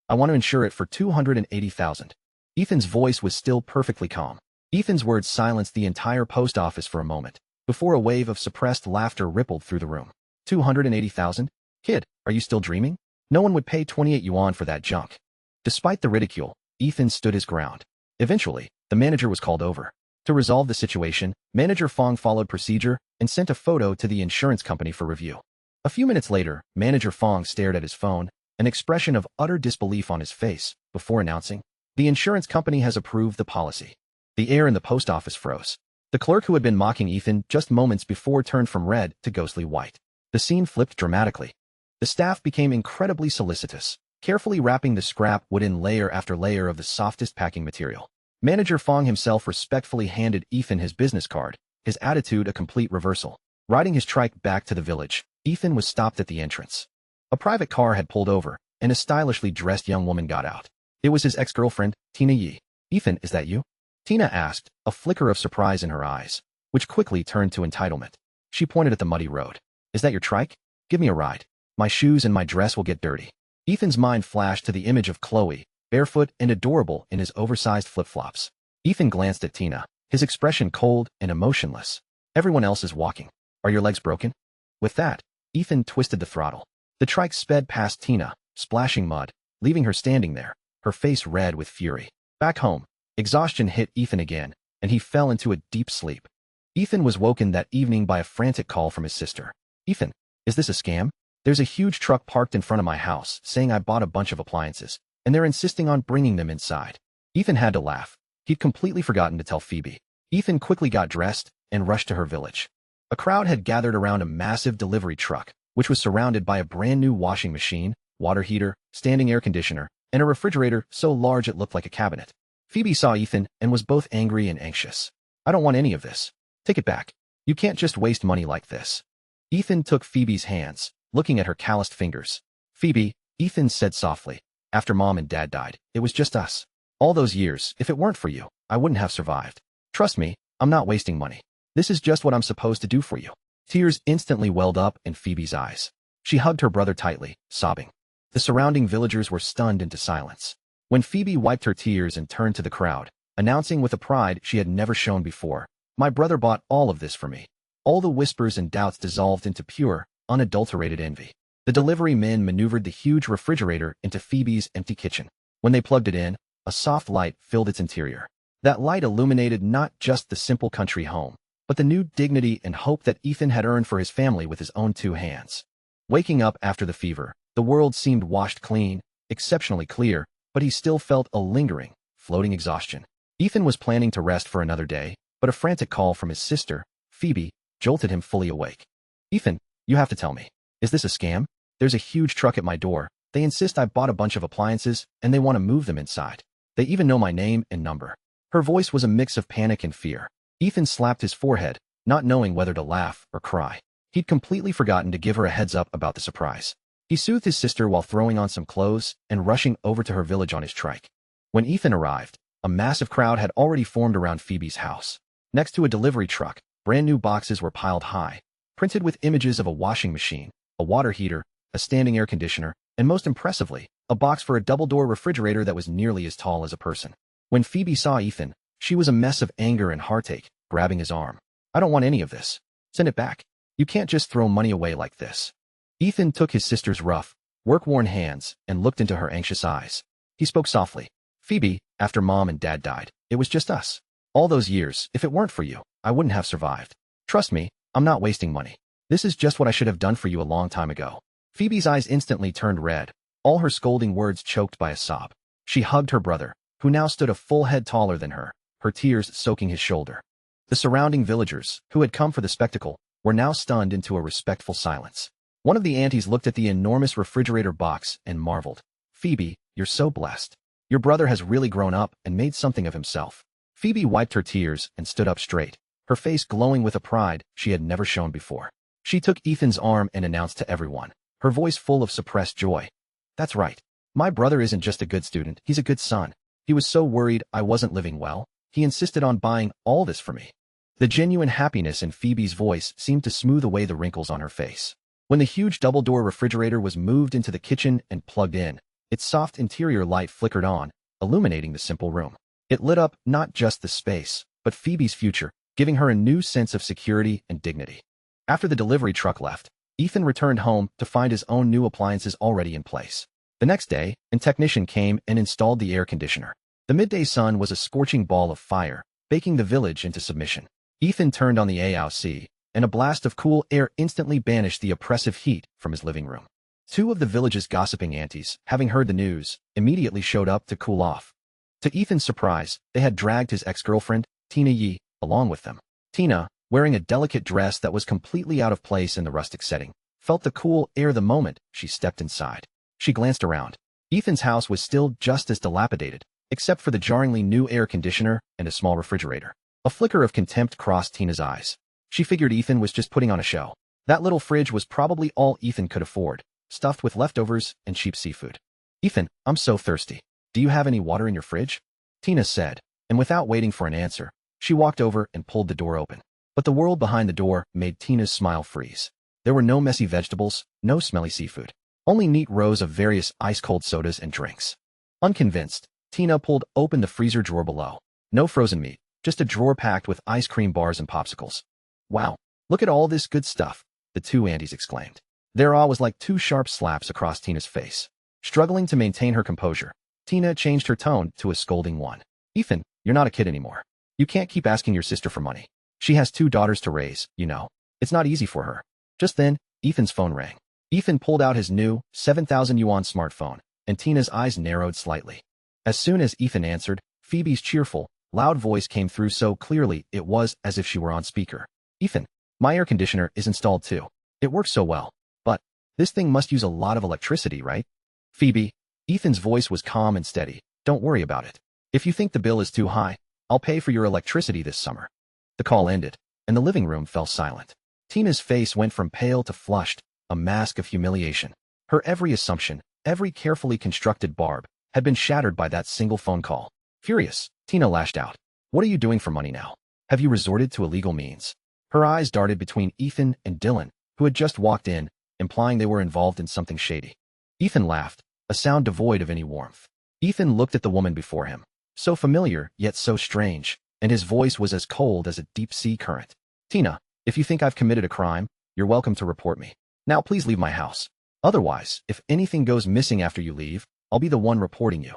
I want to insure it for 280,000. Ethan's voice was still perfectly calm. Ethan's words silenced the entire post office for a moment, before a wave of suppressed laughter rippled through the room. 280,000? Kid, are you still dreaming? No one would pay 28 yuan for that junk. Despite the ridicule, Ethan stood his ground. Eventually, the manager was called over. To resolve the situation, Manager Fong followed procedure and sent a photo to the insurance company for review. A few minutes later, Manager Fong stared at his phone, an expression of utter disbelief on his face, before announcing, "The insurance company has approved the policy." The air in the post office froze. The clerk who had been mocking Ethan just moments before turned from red to ghostly white. The scene flipped dramatically. The staff became incredibly solicitous, carefully wrapping the scrap wood in layer after layer of the softest packing material. Manager Fong himself respectfully handed Ethan his business card, his attitude a complete reversal. Riding his trike back to the village, Ethan was stopped at the entrance. A private car had pulled over, and a stylishly dressed young woman got out. It was his ex-girlfriend, Tina Yi. "Ethan, is that you?" Tina asked, a flicker of surprise in her eyes, which quickly turned to entitlement. She pointed at the muddy road. "Is that your trike? Give me a ride. My shoes and my dress will get dirty." Ethan's mind flashed to the image of Chloe, barefoot and adorable in his oversized flip-flops. Ethan glanced at Tina, his expression cold and emotionless. "Everyone else is walking. Are your legs broken?" With that, Ethan twisted the throttle. The trike sped past Tina, splashing mud, leaving her standing there, her face red with fury. Back home, exhaustion hit Ethan again, and he fell into a deep sleep. Ethan was woken that evening by a frantic call from his sister. "Ethan, is this a scam? There's a huge truck parked in front of my house saying I bought a bunch of appliances, and they're insisting on bringing them inside." Ethan had to laugh. He'd completely forgotten to tell Phoebe. Ethan quickly got dressed and rushed to her village. A crowd had gathered around a massive delivery truck, which was surrounded by a brand new washing machine, water heater, standing air conditioner, and a refrigerator so large it looked like a cabinet. Phoebe saw Ethan and was both angry and anxious. "I don't want any of this. Take it back. You can't just waste money like this." Ethan took Phoebe's hands, looking at her calloused fingers. "Phoebe," Ethan said softly, "after Mom and Dad died, it was just us. All those years, if it weren't for you, I wouldn't have survived. Trust me, I'm not wasting money. This is just what I'm supposed to do for you." Tears instantly welled up in Phoebe's eyes. She hugged her brother tightly, sobbing. The surrounding villagers were stunned into silence. When Phoebe wiped her tears and turned to the crowd, announcing with a pride she had never shown before, "My brother bought all of this for me," all the whispers and doubts dissolved into pure, unadulterated envy. The delivery men maneuvered the huge refrigerator into Phoebe's empty kitchen. When they plugged it in, a soft light filled its interior. That light illuminated not just the simple country home, but the new dignity and hope that Ethan had earned for his family with his own 2 hands. Waking up after the fever, the world seemed washed clean, exceptionally clear, but he still felt a lingering, floating exhaustion. Ethan was planning to rest for another day, but a frantic call from his sister, Phoebe, jolted him fully awake. "Ethan, you have to tell me. Is this a scam? There's a huge truck at my door. They insist I bought a bunch of appliances, and they want to move them inside. They even know my name and number." Her voice was a mix of panic and fear. Ethan slapped his forehead, not knowing whether to laugh or cry. He'd completely forgotten to give her a heads up about the surprise. He soothed his sister while throwing on some clothes and rushing over to her village on his trike. When Ethan arrived, a massive crowd had already formed around Phoebe's house. Next to a delivery truck, brand new boxes were piled high, printed with images of a washing machine, a water heater, a standing air conditioner, and most impressively, a box for a double-door refrigerator that was nearly as tall as a person. When Phoebe saw Ethan, she was a mess of anger and heartache, grabbing his arm. "I don't want any of this. Send it back. You can't just throw money away like this." Ethan took his sister's rough, work-worn hands and looked into her anxious eyes. He spoke softly. "Phoebe, after Mom and Dad died, it was just us. All those years, if it weren't for you, I wouldn't have survived. Trust me, I'm not wasting money. This is just what I should have done for you a long time ago." Phoebe's eyes instantly turned red, all her scolding words choked by a sob. She hugged her brother, who now stood a full head taller than her tears soaking his shoulder. The surrounding villagers, who had come for the spectacle, were now stunned into a respectful silence. One of the aunties looked at the enormous refrigerator box and marveled. "Phoebe, you're so blessed. Your brother has really grown up and made something of himself." Phoebe wiped her tears and stood up straight, her face glowing with a pride she had never shown before. She took Ethan's arm and announced to everyone, her voice full of suppressed joy. "That's right. My brother isn't just a good student, he's a good son. He was so worried I wasn't living well, he insisted on buying all this for me." The genuine happiness in Phoebe's voice seemed to smooth away the wrinkles on her face. When the huge double-door refrigerator was moved into the kitchen and plugged in, its soft interior light flickered on, illuminating the simple room. It lit up not just the space, but Phoebe's future, giving her a new sense of security and dignity. After the delivery truck left, Ethan returned home to find his own new appliances already in place. The next day, a technician came and installed the air conditioner. The midday sun was a scorching ball of fire, baking the village into submission. Ethan turned on the AC, and a blast of cool air instantly banished the oppressive heat from his living room. 2 of the village's gossiping aunties, having heard the news, immediately showed up to cool off. To Ethan's surprise, they had dragged his ex-girlfriend, Tina Yi, along with them. Tina, wearing a delicate dress that was completely out of place in the rustic setting, felt the cool air the moment she stepped inside. She glanced around. Ethan's house was still just as dilapidated, except for the jarringly new air conditioner and a small refrigerator. A flicker of contempt crossed Tina's eyes. She figured Ethan was just putting on a show. That little fridge was probably all Ethan could afford, stuffed with leftovers and cheap seafood. "Ethan, I'm so thirsty. Do you have any water in your fridge?" Tina said, and without waiting for an answer, she walked over and pulled the door open. But the world behind the door made Tina's smile freeze. There were no messy vegetables, no smelly seafood. Only neat rows of various ice-cold sodas and drinks. Unconvinced, Tina pulled open the freezer drawer below. No frozen meat, just a drawer packed with ice cream bars and popsicles. "Wow, look at all this good stuff," the 2 aunties exclaimed. Their awe was like 2 sharp slaps across Tina's face. Struggling to maintain her composure, Tina changed her tone to a scolding one. "Ethan, you're not a kid anymore. You can't keep asking your sister for money. She has 2 daughters to raise, you know. It's not easy for her." Just then, Ethan's phone rang. Ethan pulled out his new 7,000 yuan smartphone, and Tina's eyes narrowed slightly. As soon as Ethan answered, Phoebe's cheerful, loud voice came through so clearly it was as if she were on speaker. "Ethan, my air conditioner is installed too. It works so well. But this thing must use a lot of electricity, right?" "Phoebe," Ethan's voice was calm and steady, "don't worry about it. If you think the bill is too high, I'll pay for your electricity this summer." The call ended, and the living room fell silent. Tina's face went from pale to flushed, a mask of humiliation. Her every assumption, every carefully constructed barb, had been shattered by that single phone call. Furious, Tina lashed out. "What are you doing for money now? Have you resorted to illegal means?" Her eyes darted between Ethan and Dylan, who had just walked in, implying they were involved in something shady. Ethan laughed, a sound devoid of any warmth. Ethan looked at the woman before him, so familiar yet so strange, and his voice was as cold as a deep-sea current. "Tina, if you think I've committed a crime, you're welcome to report me. Now please leave my house. Otherwise, if anything goes missing after you leave, I'll be the one reporting you."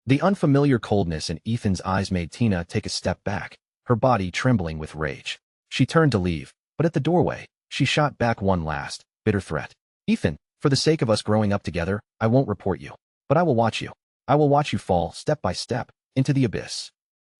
The unfamiliar coldness in Ethan's eyes made Tina take a step back, her body trembling with rage. She turned to leave, but at the doorway, she shot back one last, bitter threat. Ethan, for the sake of us growing up together, I won't report you. But I will watch you. I will watch you fall, step by step, into the abyss.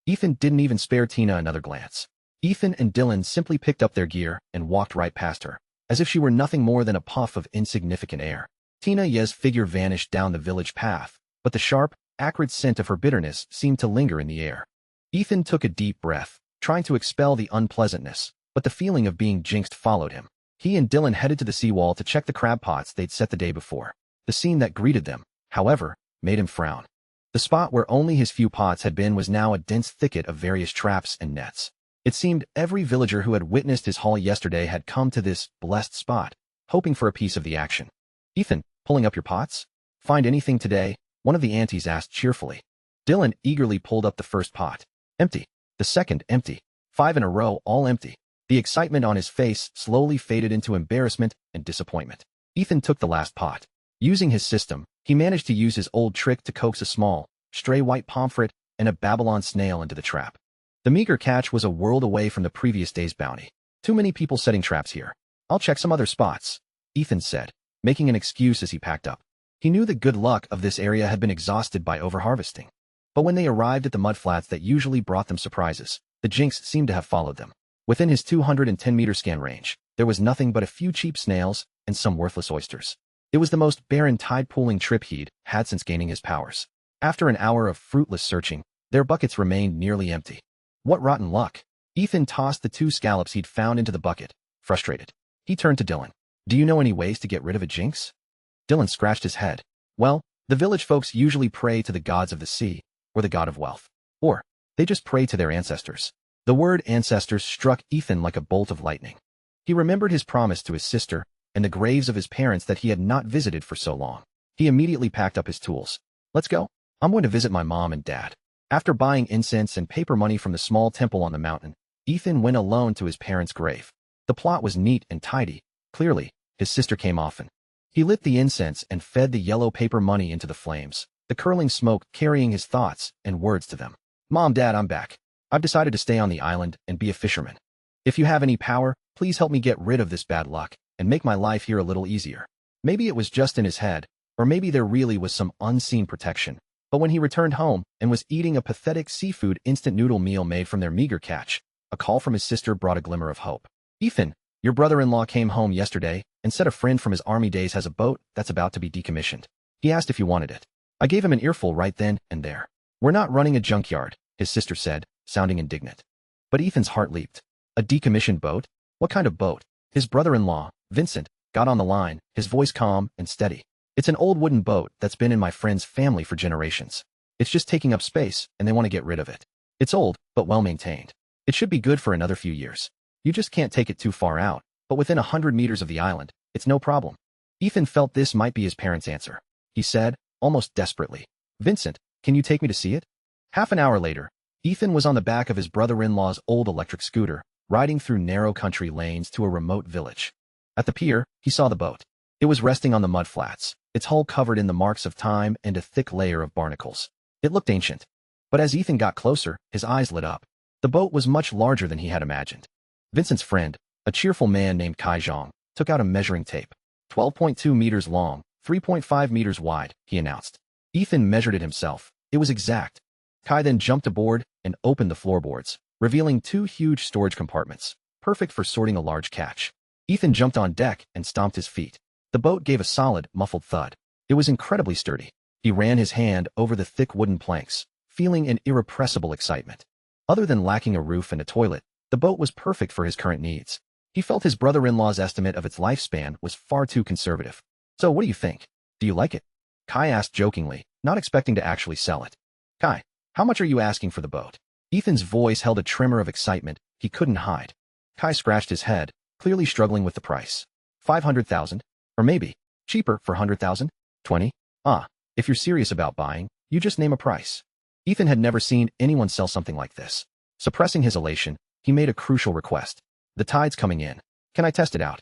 Ethan didn't even spare Tina another glance. Ethan and Dylan simply picked up their gear and walked right past her, as if she were nothing more than a puff of insignificant air. Tina Ye's figure vanished down the village path, but the sharp, acrid scent of her bitterness seemed to linger in the air. Ethan took a deep breath, trying to expel the unpleasantness, but the feeling of being jinxed followed him. He and Dylan headed to the seawall to check the crab pots they'd set the day before. The scene that greeted them, however, made him frown. The spot where only his few pots had been was now a dense thicket of various traps and nets. It seemed every villager who had witnessed his haul yesterday had come to this blessed spot, hoping for a piece of the action. Ethan, pulling up your pots? Find anything today? One of the aunties asked cheerfully. Dylan eagerly pulled up the first pot. Empty. The second, empty. 5 in a row, all empty. The excitement on his face slowly faded into embarrassment and disappointment. Ethan took the last pot. Using his system, he managed to use his old trick to coax a small, stray white pomfret and a Babylon snail into the trap. The meager catch was a world away from the previous day's bounty. Too many people setting traps here. I'll check some other spots, Ethan said, making an excuse as he packed up. He knew the good luck of this area had been exhausted by overharvesting. But when they arrived at the mudflats that usually brought them surprises, the jinx seemed to have followed them. Within his 210-meter scan range, there was nothing but a few cheap snails and some worthless oysters. It was the most barren tide-pooling trip he'd had since gaining his powers. After an hour of fruitless searching, their buckets remained nearly empty. What rotten luck! Ethan tossed the 2 scallops he'd found into the bucket, frustrated. He turned to Dylan. Do you know any ways to get rid of a jinx? Dylan scratched his head. Well, the village folks usually pray to the gods of the sea, or the god of wealth. Or, they just pray to their ancestors. The word ancestors struck Ethan like a bolt of lightning. He remembered his promise to his sister and the graves of his parents that he had not visited for so long. He immediately packed up his tools. Let's go. I'm going to visit my mom and dad. After buying incense and paper money from the small temple on the mountain, Ethan went alone to his parents' grave. The plot was neat and tidy. Clearly, his sister came often. He lit the incense and fed the yellow paper money into the flames, the curling smoke carrying his thoughts and words to them. Mom, Dad, I'm back. I've decided to stay on the island and be a fisherman. If you have any power, please help me get rid of this bad luck and make my life here a little easier. Maybe it was just in his head, or maybe there really was some unseen protection. But when he returned home and was eating a pathetic seafood instant noodle meal made from their meager catch, a call from his sister brought a glimmer of hope. Ethan, your brother-in-law came home yesterday and said a friend from his army days has a boat that's about to be decommissioned. He asked if you wanted it. I gave him an earful right then and there. We're not running a junkyard, his sister said, sounding indignant. But Ethan's heart leaped. A decommissioned boat? What kind of boat? His brother-in-law, Vincent, got on the line, his voice calm and steady. It's an old wooden boat that's been in my friend's family for generations. It's just taking up space, and they want to get rid of it. It's old, but well-maintained. It should be good for another few years. You just can't take it too far out, but within 100 meters of the island, it's no problem. Ethan felt this might be his parents' answer. He said, almost desperately, Vincent, can you take me to see it? Half an hour later, Ethan was on the back of his brother-in-law's old electric scooter, riding through narrow country lanes to a remote village. At the pier, he saw the boat. It was resting on the mud flats, its hull covered in the marks of time and a thick layer of barnacles. It looked ancient. But as Ethan got closer, his eyes lit up. The boat was much larger than he had imagined. Vincent's friend, a cheerful man named Kai Zhang, took out a measuring tape. 12.2 meters long, 3.5 meters wide, he announced. Ethan measured it himself. It was exact. Kai then jumped aboard and opened the floorboards, revealing 2 huge storage compartments, perfect for sorting a large catch. Ethan jumped on deck and stomped his feet. The boat gave a solid, muffled thud. It was incredibly sturdy. He ran his hand over the thick wooden planks, feeling an irrepressible excitement. Other than lacking a roof and a toilet, the boat was perfect for his current needs. He felt his brother-in-law's estimate of its lifespan was far too conservative. So what do you think? Do you like it? Kai asked jokingly, not expecting to actually sell it. Kai, how much are you asking for the boat? Ethan's voice held a tremor of excitement he couldn't hide. Kai scratched his head, clearly struggling with the price. 500,000? Or maybe, cheaper for 100,000? 20? If you're serious about buying, you just name a price. Ethan had never seen anyone sell something like this. Suppressing his elation, he made a crucial request. The tide's coming in. Can I test it out?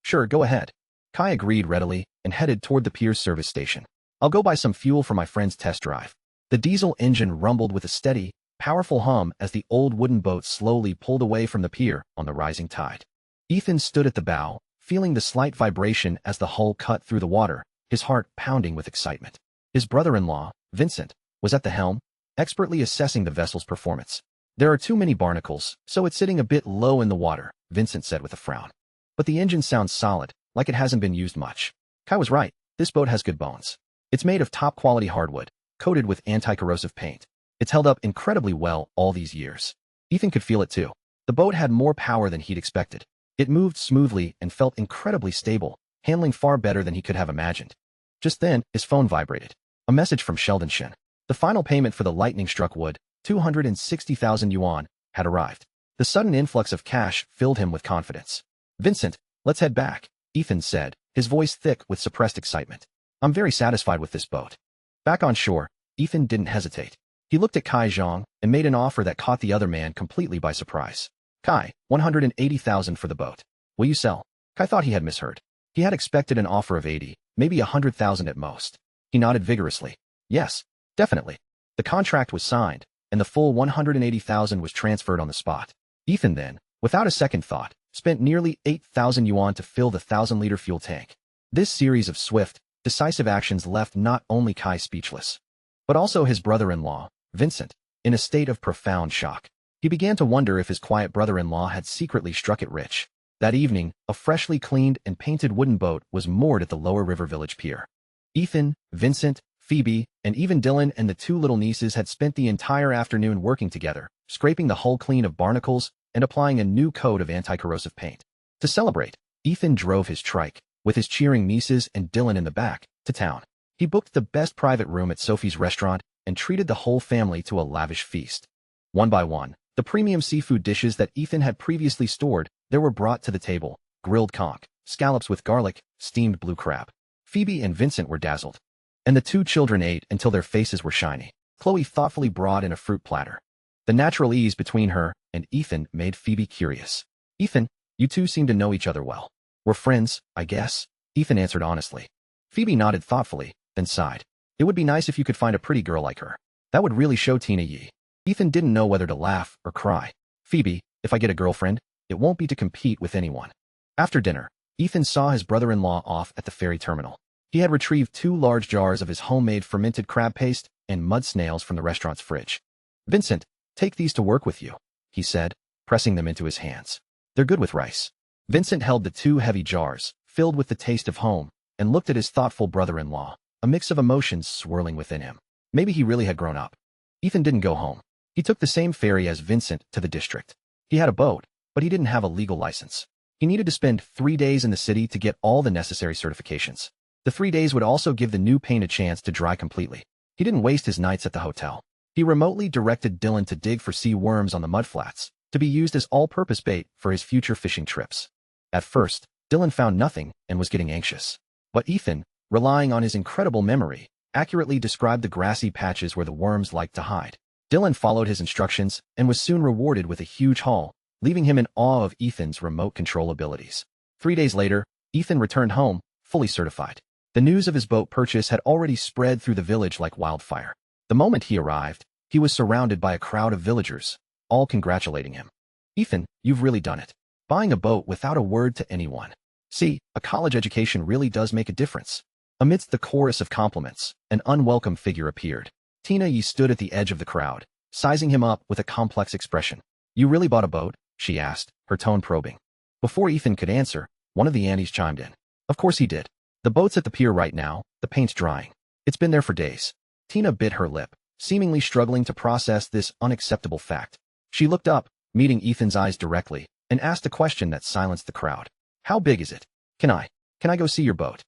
Sure, go ahead. Kai agreed readily and headed toward the pier's service station. I'll go buy some fuel for my friend's test drive. The diesel engine rumbled with a steady, powerful hum as the old wooden boat slowly pulled away from the pier on the rising tide. Ethan stood at the bow, feeling the slight vibration as the hull cut through the water, his heart pounding with excitement. His brother-in-law, Vincent, was at the helm, expertly assessing the vessel's performance. "There are too many barnacles, so it's sitting a bit low in the water," Vincent said with a frown. "But the engine sounds solid, like it hasn't been used much." Kai was right. This boat has good bones. It's made of top-quality hardwood, coated with anti-corrosive paint. It's held up incredibly well all these years. Ethan could feel it too. The boat had more power than he'd expected. It moved smoothly and felt incredibly stable, handling far better than he could have imagined. Just then, his phone vibrated. A message from Sheldon Shin. The final payment for the lightning-struck wood, 260,000 yuan, had arrived. The sudden influx of cash filled him with confidence. "Vincent, let's head back," Ethan said, his voice thick with suppressed excitement. "I'm very satisfied with this boat." Back on shore, Ethan didn't hesitate. He looked at Kai Zhang and made an offer that caught the other man completely by surprise. "Kai, 180,000 for the boat. Will you sell?" Kai thought he had misheard. He had expected an offer of 80, maybe 100,000 at most. He nodded vigorously. "Yes, definitely." The contract was signed, and the full 180,000 was transferred on the spot. Ethan then, without a second thought, spent nearly 8,000 yuan to fill the 1,000-liter fuel tank. This series of swift, decisive actions left not only Kai speechless, but also his brother-in-law, Vincent, in a state of profound shock. He began to wonder if his quiet brother-in-law had secretly struck it rich. That evening, a freshly cleaned and painted wooden boat was moored at the Lower River Village Pier. Ethan, Vincent, Phoebe, and even Dylan and the two little nieces had spent the entire afternoon working together, scraping the hull clean of barnacles and applying a new coat of anti-corrosive paint. To celebrate, Ethan drove his trike, with his cheering nieces and Dylan in the back, to town. He booked the best private room at Sophie's restaurant and treated the whole family to a lavish feast. One by one, the premium seafood dishes that Ethan had previously stored there were brought to the table: grilled conch, scallops with garlic, steamed blue crab. Phoebe and Vincent were dazzled, and the two children ate until their faces were shiny. Chloe thoughtfully brought in a fruit platter. The natural ease between her and Ethan made Phoebe curious. "Ethan, you two seem to know each other well." "We're friends, I guess," Ethan answered honestly. Phoebe nodded thoughtfully, then sighed. "It would be nice if you could find a pretty girl like her. That would really show Tina Yi." Ethan didn't know whether to laugh or cry. "Phoebe, if I get a girlfriend, it won't be to compete with anyone." After dinner, Ethan saw his brother-in-law off at the ferry terminal. He had retrieved 2 large jars of his homemade fermented crab paste and mud snails from the restaurant's fridge. "Vincent, take these to work with you," he said, pressing them into his hands. "They're good with rice." Vincent held the 2 heavy jars, filled with the taste of home, and looked at his thoughtful brother-in-law, a mix of emotions swirling within him. Maybe he really had grown up. Ethan didn't go home. He took the same ferry as Vincent to the district. He had a boat, but he didn't have a legal license. He needed to spend 3 days in the city to get all the necessary certifications. The 3 days would also give the new paint a chance to dry completely. He didn't waste his nights at the hotel. He remotely directed Dylan to dig for sea worms on the mudflats, to be used as all-purpose bait for his future fishing trips. At first, Dylan found nothing and was getting anxious. But Ethan, relying on his incredible memory, accurately described the grassy patches where the worms liked to hide. Dylan followed his instructions and was soon rewarded with a huge haul, leaving him in awe of Ethan's remote control abilities. 3 days later, Ethan returned home, fully certified. The news of his boat purchase had already spread through the village like wildfire. The moment he arrived, he was surrounded by a crowd of villagers, all congratulating him. "Ethan, you've really done it. Buying a boat without a word to anyone. See, a college education really does make a difference." Amidst the chorus of compliments, an unwelcome figure appeared. Tina Yi stood at the edge of the crowd, sizing him up with a complex expression. "You really bought a boat?" she asked, her tone probing. Before Ethan could answer, one of the aunties chimed in. "Of course he did. The boat's at the pier right now, the paint's drying. It's been there for days." Tina bit her lip, seemingly struggling to process this unacceptable fact. She looked up, meeting Ethan's eyes directly, and asked a question that silenced the crowd. "How big is it? Can I go see your boat?"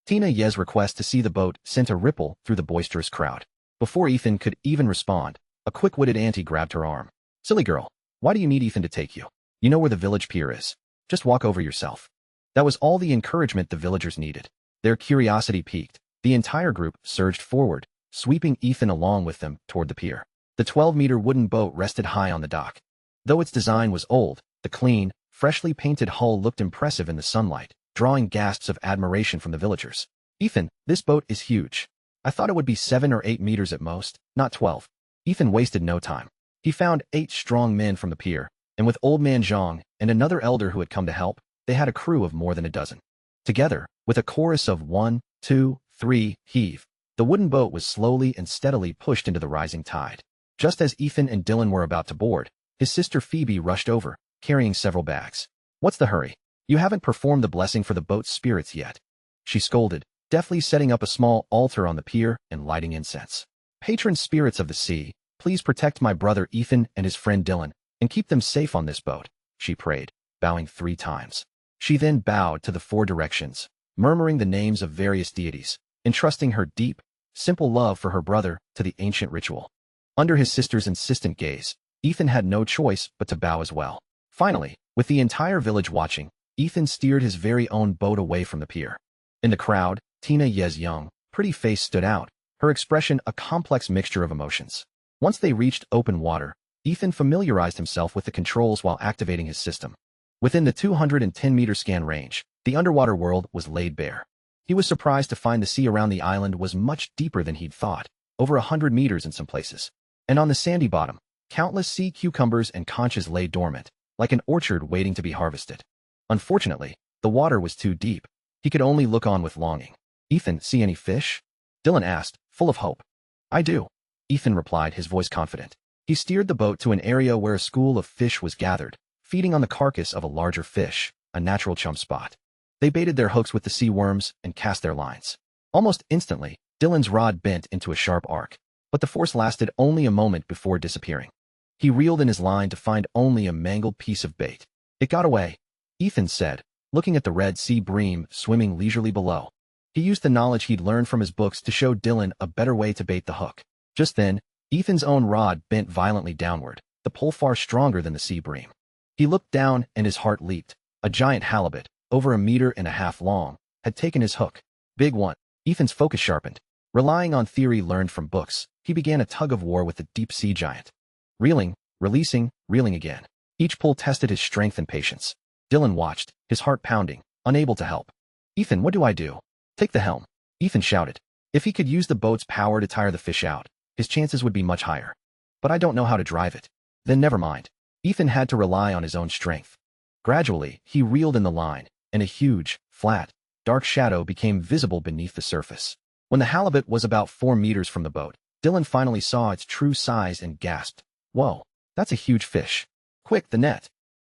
Tina Ye's request to see the boat sent a ripple through the boisterous crowd. Before Ethan could even respond, a quick-witted auntie grabbed her arm. "Silly girl, why do you need Ethan to take you? You know where the village pier is. Just walk over yourself." That was all the encouragement the villagers needed. Their curiosity piqued. The entire group surged forward, sweeping Ethan along with them toward the pier. The 12-meter wooden boat rested high on the dock. Though its design was old, the clean, freshly painted hull looked impressive in the sunlight, drawing gasps of admiration from the villagers. "Ethan, this boat is huge. I thought it would be 7 or 8 meters at most, not 12. Ethan wasted no time. He found 8 strong men from the pier, and with Old Man Zhang and another elder who had come to help, they had a crew of more than a dozen. Together, with a chorus of 1, 2, 3, heave, the wooden boat was slowly and steadily pushed into the rising tide. Just as Ethan and Dylan were about to board, his sister Phoebe rushed over, carrying several bags. "What's the hurry? You haven't performed the blessing for the boat's spirits yet," she scolded, deftly setting up a small altar on the pier and lighting incense. "Patron spirits of the sea, please protect my brother Ethan and his friend Dylan, and keep them safe on this boat," she prayed, bowing 3 times. She then bowed to the 4 directions, murmuring the names of various deities, entrusting her deep, simple love for her brother to the ancient ritual. Under his sister's insistent gaze, Ethan had no choice but to bow as well. Finally, with the entire village watching, Ethan steered his very own boat away from the pier. In the crowd, Tina Ye's young, pretty face stood out, her expression a complex mixture of emotions. Once they reached open water, Ethan familiarized himself with the controls while activating his system. Within the 210-meter scan range, the underwater world was laid bare. He was surprised to find the sea around the island was much deeper than he'd thought, over 100 meters in some places. And on the sandy bottom, countless sea cucumbers and conchs lay dormant, like an orchard waiting to be harvested. Unfortunately, the water was too deep. He could only look on with longing. "Ethan, see any fish?" Dylan asked, full of hope. "I do," Ethan replied, his voice confident. He steered the boat to an area where a school of fish was gathered, feeding on the carcass of a larger fish, a natural chum spot. They baited their hooks with the sea worms and cast their lines. Almost instantly, Dylan's rod bent into a sharp arc, but the force lasted only a moment before disappearing. He reeled in his line to find only a mangled piece of bait. "It got away," Ethan said, looking at the red sea bream swimming leisurely below. He used the knowledge he'd learned from his books to show Dylan a better way to bait the hook. Just then, Ethan's own rod bent violently downward, the pull far stronger than the sea bream. He looked down and his heart leaped. A giant halibut, over 1.5 meters long, had taken his hook. "Big one." Ethan's focus sharpened. Relying on theory learned from books, he began a tug-of-war with the deep-sea giant. Reeling, releasing, reeling again. Each pull tested his strength and patience. Dylan watched, his heart pounding, unable to help. "Ethan, what do I do?" "Take the helm," Ethan shouted. If he could use the boat's power to tire the fish out, his chances would be much higher. "But I don't know how to drive it." "Then never mind." Ethan had to rely on his own strength. Gradually, he reeled in the line, and a huge, flat, dark shadow became visible beneath the surface. When the halibut was about 4 meters from the boat, Dylan finally saw its true size and gasped, "Whoa, that's a huge fish. Quick, the net."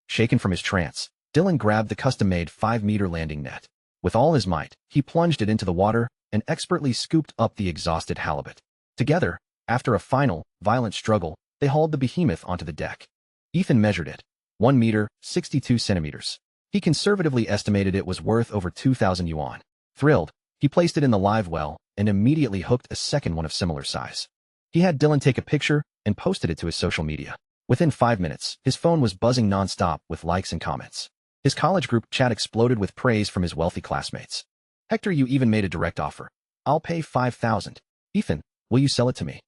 Shaken from his trance, Dylan grabbed the custom-made 5-meter landing net. With all his might, he plunged it into the water and expertly scooped up the exhausted halibut. Together, after a final, violent struggle, they hauled the behemoth onto the deck. Ethan measured it. 1 meter, 62 centimeters. He conservatively estimated it was worth over 2,000 yuan. Thrilled, he placed it in the live well and immediately hooked a second one of similar size. He had Dylan take a picture and posted it to his social media. Within 5 minutes, his phone was buzzing nonstop with likes and comments. His college group chat exploded with praise from his wealthy classmates. "Hector, you even made a direct offer. I'll pay 5,000. Ethan, will you sell it to me?"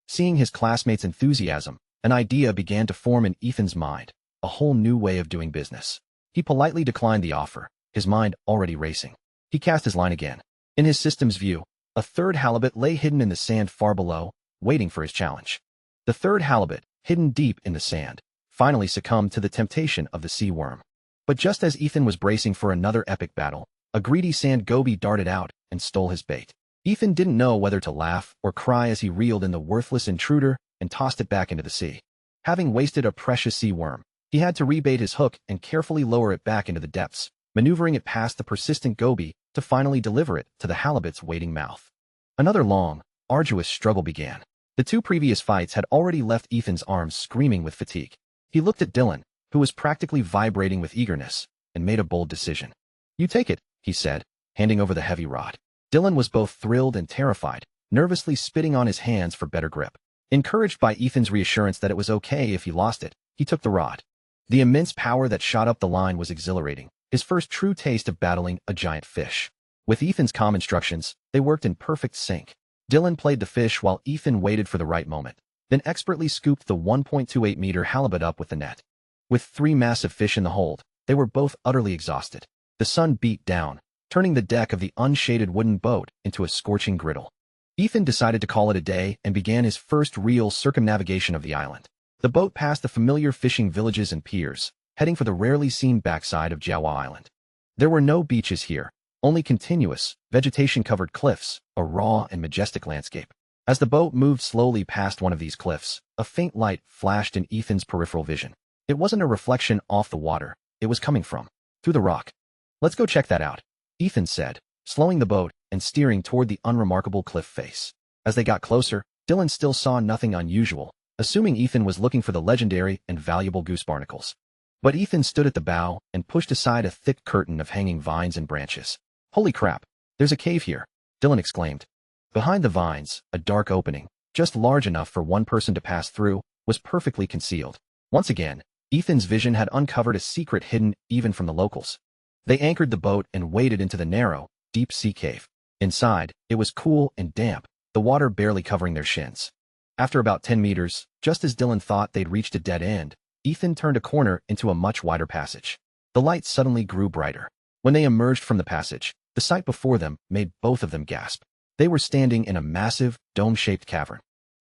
Seeing his classmates' enthusiasm, an idea began to form in Ethan's mind, a whole new way of doing business. He politely declined the offer, his mind already racing. He cast his line again. In his system's view, a third halibut lay hidden in the sand far below, waiting for his challenge. The third halibut, hidden deep in the sand, finally succumbed to the temptation of the sea worm. But just as Ethan was bracing for another epic battle, a greedy sand goby darted out and stole his bait. Ethan didn't know whether to laugh or cry as he reeled in the worthless intruder and tossed it back into the sea. Having wasted a precious sea worm, he had to rebait his hook and carefully lower it back into the depths, maneuvering it past the persistent goby to finally deliver it to the halibut's waiting mouth. Another long, arduous struggle began. The 2 previous fights had already left Ethan's arms screaming with fatigue. He looked at Dylan, who was practically vibrating with eagerness, and made a bold decision. "You take it," he said, handing over the heavy rod. Dylan was both thrilled and terrified, nervously spitting on his hands for better grip. Encouraged by Ethan's reassurance that it was okay if he lost it, he took the rod. The immense power that shot up the line was exhilarating, his first true taste of battling a giant fish. With Ethan's calm instructions, they worked in perfect sync. Dylan played the fish while Ethan waited for the right moment, then expertly scooped the 1.28-meter halibut up with the net. With 3 massive fish in the hold, they were both utterly exhausted. The sun beat down, turning the deck of the unshaded wooden boat into a scorching griddle. Ethan decided to call it a day and began his first real circumnavigation of the island. The boat passed the familiar fishing villages and piers, heading for the rarely seen backside of Jawa Island. There were no beaches here, only continuous, vegetation-covered cliffs, a raw and majestic landscape. As the boat moved slowly past one of these cliffs, a faint light flashed in Ethan's peripheral vision. It wasn't a reflection off the water, it was coming through the rock. "Let's go check that out," Ethan said, slowing the boat and steering toward the unremarkable cliff face. As they got closer, Dylan still saw nothing unusual, assuming Ethan was looking for the legendary and valuable goose barnacles. But Ethan stood at the bow and pushed aside a thick curtain of hanging vines and branches. "Holy crap, there's a cave here," Dylan exclaimed. Behind the vines, a dark opening, just large enough for one person to pass through, was perfectly concealed. Once again, Ethan's vision had uncovered a secret hidden even from the locals. They anchored the boat and waded into the narrow, deep-sea cave. Inside, it was cool and damp, the water barely covering their shins. After about 10 meters, just as Dylan thought they'd reached a dead end, Ethan turned a corner into a much wider passage. The light suddenly grew brighter. When they emerged from the passage, the sight before them made both of them gasp. They were standing in a massive, dome-shaped cavern.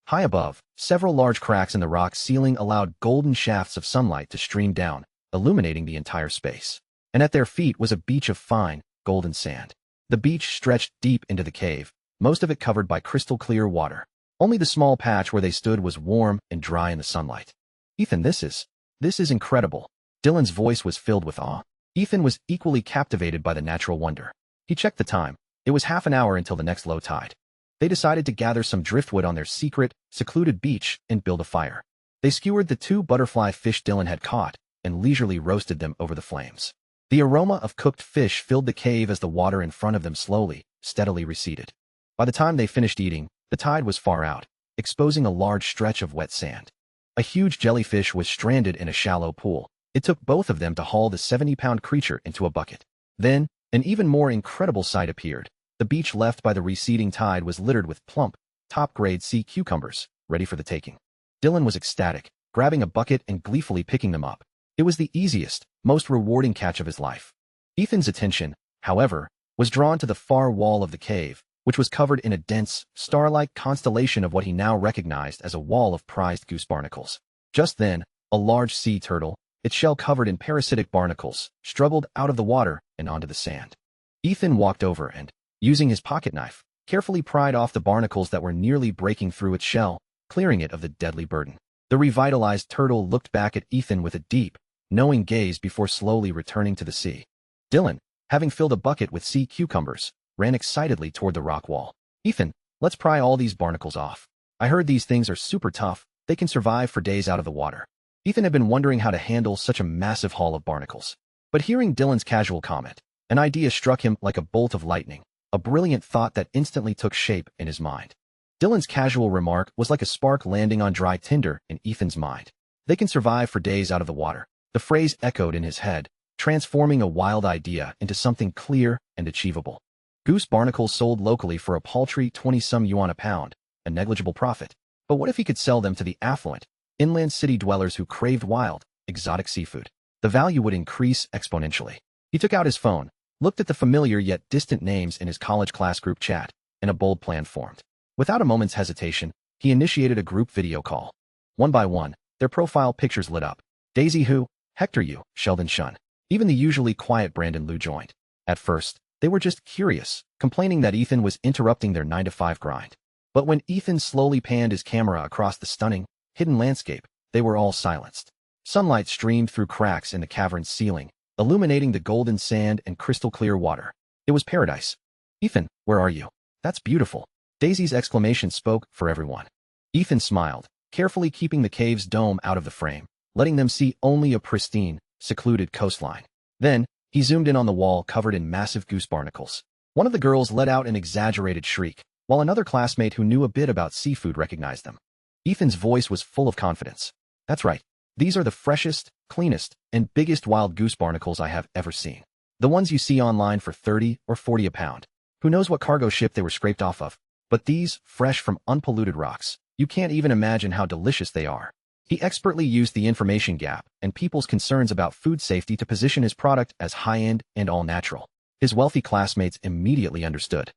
High above, several large cracks in the rock ceiling allowed golden shafts of sunlight to stream down, illuminating the entire space. And at their feet was a beach of fine, golden sand. The beach stretched deep into the cave, most of it covered by crystal-clear water. Only the small patch where they stood was warm and dry in the sunlight. "Ethan, this is incredible." Dylan's voice was filled with awe. Ethan was equally captivated by the natural wonder. He checked the time. It was half an hour until the next low tide. They decided to gather some driftwood on their secret, secluded beach and build a fire. They skewered the 2 butterfly fish Dylan had caught and leisurely roasted them over the flames. The aroma of cooked fish filled the cave as the water in front of them slowly, steadily receded. By the time they finished eating, the tide was far out, exposing a large stretch of wet sand. A huge jellyfish was stranded in a shallow pool. It took both of them to haul the 70-pound creature into a bucket. Then, an even more incredible sight appeared. The beach left by the receding tide was littered with plump, top-grade sea cucumbers, ready for the taking. Dylan was ecstatic, grabbing a bucket and gleefully picking them up. It was the easiest, most rewarding catch of his life. Ethan's attention, however, was drawn to the far wall of the cave, which was covered in a dense, star-like constellation of what he now recognized as a wall of prized goose barnacles. Just then, a large sea turtle, its shell covered in parasitic barnacles, struggled out of the water and onto the sand. Ethan walked over and, using his pocket knife, carefully pried off the barnacles that were nearly breaking through its shell, clearing it of the deadly burden. The revitalized turtle looked back at Ethan with a deep, knowing gaze before slowly returning to the sea. Dylan, having filled a bucket with sea cucumbers, ran excitedly toward the rock wall. "Ethan, let's pry all these barnacles off. I heard these things are super tough, they can survive for days out of the water." Ethan had been wondering how to handle such a massive haul of barnacles. But hearing Dylan's casual comment, an idea struck him like a bolt of lightning, a brilliant thought that instantly took shape in his mind. Dylan's casual remark was like a spark landing on dry tinder in Ethan's mind. They can survive for days out of the water. The phrase echoed in his head, transforming a wild idea into something clear and achievable. Goose barnacles sold locally for a paltry 20-some yuan a pound, a negligible profit. But what if he could sell them to the affluent, inland city dwellers who craved wild, exotic seafood? The value would increase exponentially. He took out his phone, looked at the familiar yet distant names in his college class group chat, and a bold plan formed. Without a moment's hesitation, he initiated a group video call. One by one, their profile pictures lit up. Daisy Hu, Hector Yu, Sheldon Shun. Even the usually quiet Brandon Liu joined. At first, they were just curious, complaining that Ethan was interrupting their 9-to-5 grind. But when Ethan slowly panned his camera across the stunning, hidden landscape, they were all silenced. Sunlight streamed through cracks in the cavern's ceiling, illuminating the golden sand and crystal-clear water. It was paradise. "Ethan, where are you? That's beautiful." Daisy's exclamation spoke for everyone. Ethan smiled, carefully keeping the cave's dome out of the frame, letting them see only a pristine, secluded coastline. Then, he zoomed in on the wall covered in massive goose barnacles. One of the girls let out an exaggerated shriek, while another classmate who knew a bit about seafood recognized them. Ethan's voice was full of confidence. "That's right. These are the freshest, cleanest, and biggest wild goose barnacles I have ever seen. The ones you see online for 30 or 40 a pound. Who knows what cargo ship they were scraped off of? But these, fresh from unpolluted rocks, you can't even imagine how delicious they are." He expertly used the information gap and people's concerns about food safety to position his product as high-end and all-natural. His wealthy classmates immediately understood.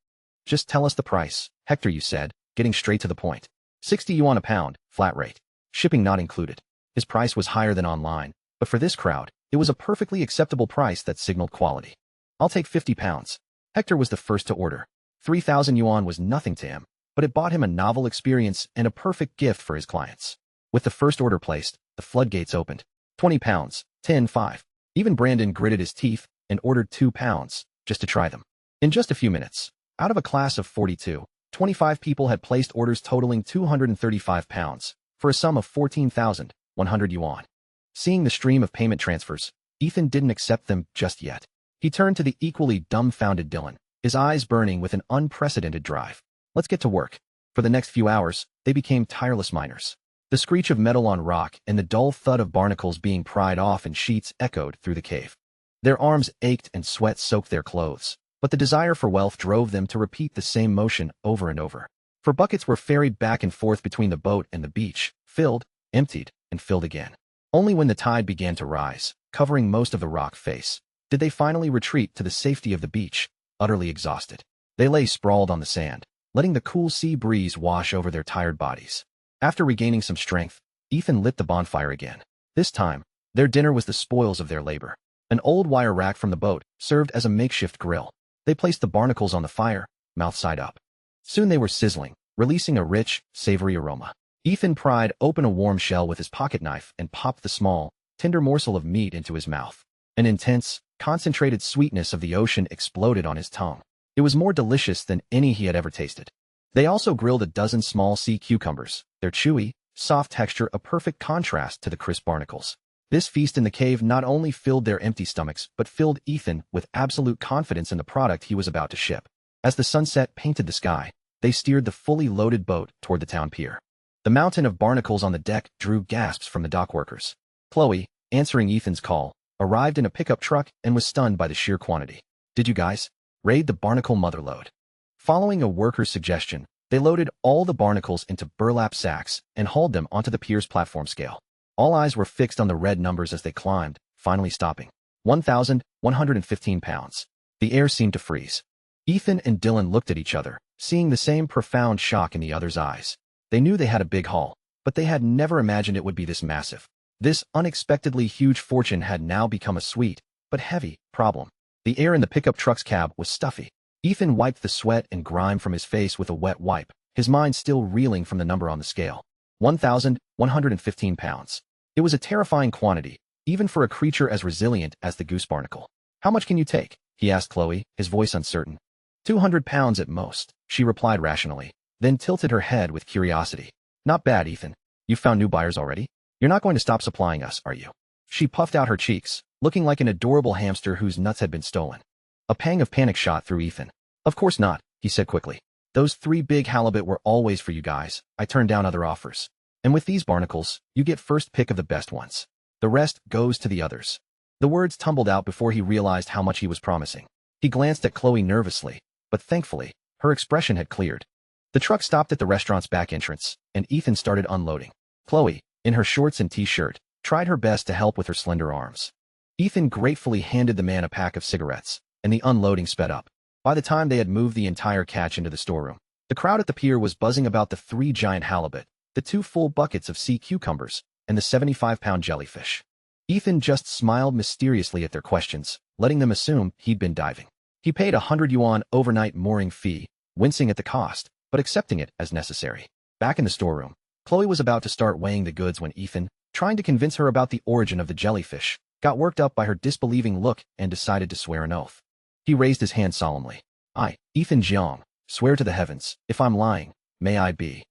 "Just tell us the price," Hector Yu said, getting straight to the point. 60 yuan a pound, flat rate. Shipping not included. His price was higher than online, but for this crowd, it was a perfectly acceptable price that signaled quality. I'll take 50 pounds. Hector was the first to order. 3,000 yuan was nothing to him, but it bought him a novel experience and a perfect gift for his clients. With the first order placed, the floodgates opened. 20 pounds, 10, 5. Even Brandon gritted his teeth and ordered 2 pounds, just to try them. In just a few minutes, out of a class of 42, 25 people had placed orders totaling 235 pounds, for a sum of 14,100 yuan. Seeing the stream of payment transfers, Ethan didn't accept them just yet. He turned to the equally dumbfounded Dylan, his eyes burning with an unprecedented drive. Let's get to work. For the next few hours, they became tireless miners. The screech of metal on rock and the dull thud of barnacles being pried off in sheets echoed through the cave. Their arms ached and sweat soaked their clothes, but the desire for wealth drove them to repeat the same motion over and over. For buckets were ferried back and forth between the boat and the beach, filled, emptied, and filled again. Only when the tide began to rise, covering most of the rock face, did they finally retreat to the safety of the beach, utterly exhausted. They lay sprawled on the sand, letting the cool sea breeze wash over their tired bodies. After regaining some strength, Ethan lit the bonfire again. This time, their dinner was the spoils of their labor. An old wire rack from the boat served as a makeshift grill. They placed the barnacles on the fire, mouth side up. Soon they were sizzling, releasing a rich, savory aroma. Ethan pried open a warm shell with his pocket knife and popped the small, tender morsel of meat into his mouth. An intense, concentrated sweetness of the ocean exploded on his tongue. It was more delicious than any he had ever tasted. They also grilled a dozen small sea cucumbers, their chewy, soft texture a perfect contrast to the crisp barnacles. This feast in the cave not only filled their empty stomachs but filled Ethan with absolute confidence in the product he was about to ship. As the sunset painted the sky, they steered the fully loaded boat toward the town pier. The mountain of barnacles on the deck drew gasps from the dock workers. Chloe, answering Ethan's call, arrived in a pickup truck and was stunned by the sheer quantity. Did you guys raid the barnacle motherlode? Following a worker's suggestion, they loaded all the barnacles into burlap sacks and hauled them onto the pier's platform scale. All eyes were fixed on the red numbers as they climbed, finally stopping. 1,115 pounds. The air seemed to freeze. Ethan and Dylan looked at each other, seeing the same profound shock in the other's eyes. They knew they had a big haul, but they had never imagined it would be this massive. This unexpectedly huge fortune had now become a sweet, but heavy, problem. The air in the pickup truck's cab was stuffy. Ethan wiped the sweat and grime from his face with a wet wipe, his mind still reeling from the number on the scale. 1,115 pounds. It was a terrifying quantity, even for a creature as resilient as the goose barnacle. How much can you take? He asked Chloe, his voice uncertain. 200 pounds at most, she replied rationally, then tilted her head with curiosity. Not bad, Ethan. You've found new buyers already? You're not going to stop supplying us, are you? She puffed out her cheeks, looking like an adorable hamster whose nuts had been stolen. A pang of panic shot through Ethan. Of course not, he said quickly. Those 3 big halibut were always for you guys. I turned down other offers. And with these barnacles, you get first pick of the best ones. The rest goes to the others. The words tumbled out before he realized how much he was promising. He glanced at Chloe nervously, but thankfully, her expression had cleared. The truck stopped at the restaurant's back entrance, and Ethan started unloading. Chloe, in her shorts and t-shirt, tried her best to help with her slender arms. Ethan gratefully handed the man a pack of cigarettes, and the unloading sped up. By the time they had moved the entire catch into the storeroom, the crowd at the pier was buzzing about the 3 giant halibut, the 2 full buckets of sea cucumbers, and the 75-pound jellyfish. Ethan just smiled mysteriously at their questions, letting them assume he'd been diving. He paid 100 yuan overnight mooring fee, wincing at the cost, but accepting it as necessary. Back in the storeroom, Chloe was about to start weighing the goods when Ethan, trying to convince her about the origin of the jellyfish, got worked up by her disbelieving look and decided to swear an oath. He raised his hand solemnly. I, Ethan Jiang, swear to the heavens, if I'm lying, may I be.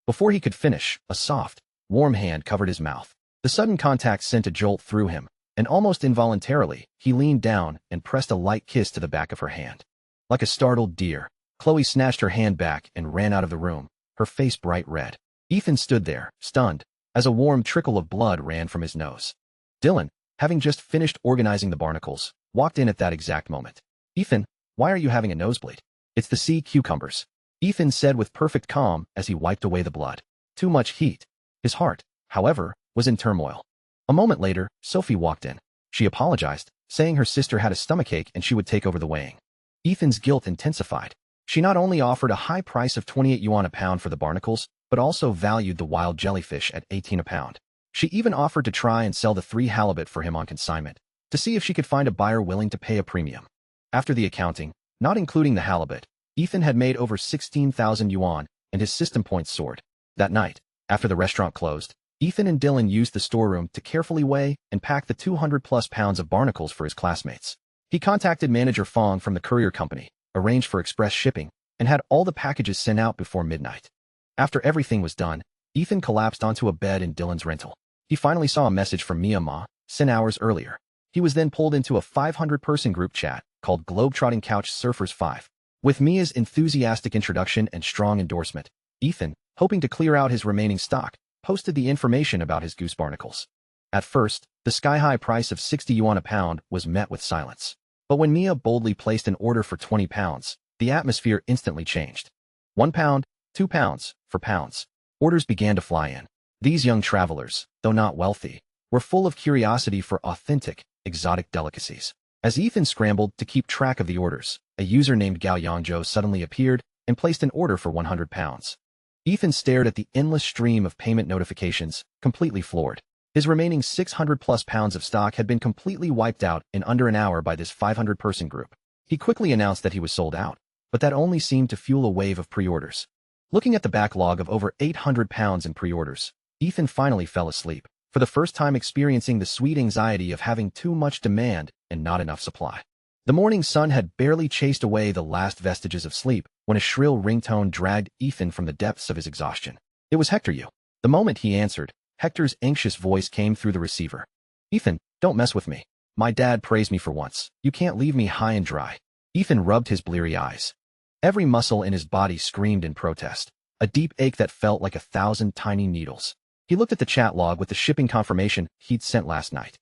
Before he could finish, a soft, warm hand covered his mouth. The sudden contact sent a jolt through him, and almost involuntarily, he leaned down and pressed a light kiss to the back of her hand. Like a startled deer, Chloe snatched her hand back and ran out of the room, her face bright red. Ethan stood there, stunned, as a warm trickle of blood ran from his nose. Dylan, having just finished organizing the barnacles, walked in at that exact moment. Ethan, why are you having a nosebleed? It's the sea cucumbers, Ethan said with perfect calm as he wiped away the blood. Too much heat. His heart, however, was in turmoil. A moment later, Sophie walked in. She apologized, saying her sister had a stomachache and she would take over the weighing. Ethan's guilt intensified. She not only offered a high price of 28 yuan a pound for the barnacles, but also valued the wild jellyfish at 18 a pound. She even offered to try and sell the 3 halibut for him on consignment, to see if she could find a buyer willing to pay a premium. After the accounting, not including the halibut, Ethan had made over 16,000 yuan, and his system points soared. That night, after the restaurant closed, Ethan and Dylan used the storeroom to carefully weigh and pack the 200-plus pounds of barnacles for his classmates. He contacted manager Fong from the courier company, arranged for express shipping, and had all the packages sent out before midnight. After everything was done, Ethan collapsed onto a bed in Dylan's rental. He finally saw a message from Mia Ma, sent hours earlier. He was then pulled into a 500-person group chat called Globetrotting Couch Surfers 5. With Mia's enthusiastic introduction and strong endorsement, Ethan, hoping to clear out his remaining stock, posted the information about his goose barnacles. At first, the sky-high price of 60 yuan a pound was met with silence. But when Mia boldly placed an order for 20 pounds, the atmosphere instantly changed. 1 pound, 2 pounds, for pounds. Orders began to fly in. These young travelers, though not wealthy, were full of curiosity for authentic, exotic delicacies. As Ethan scrambled to keep track of the orders, a user named Gao Yangzhou suddenly appeared and placed an order for 100 pounds. Ethan stared at the endless stream of payment notifications, completely floored. His remaining 600-plus pounds of stock had been completely wiped out in under an hour by this 500-person group. He quickly announced that he was sold out, but that only seemed to fuel a wave of pre-orders. Looking at the backlog of over 800 pounds in pre-orders, Ethan finally fell asleep, for the first time experiencing the sweet anxiety of having too much demand and not enough supply. The morning sun had barely chased away the last vestiges of sleep when a shrill ringtone dragged Ethan from the depths of his exhaustion. It was Hector Yu. The moment he answered, Hector's anxious voice came through the receiver. Ethan, don't mess with me. My dad praised me for once. You can't leave me high and dry. Ethan rubbed his bleary eyes. Every muscle in his body screamed in protest, a deep ache that felt like 1,000 tiny needles. He looked at the chat log with the shipping confirmation he'd sent last night.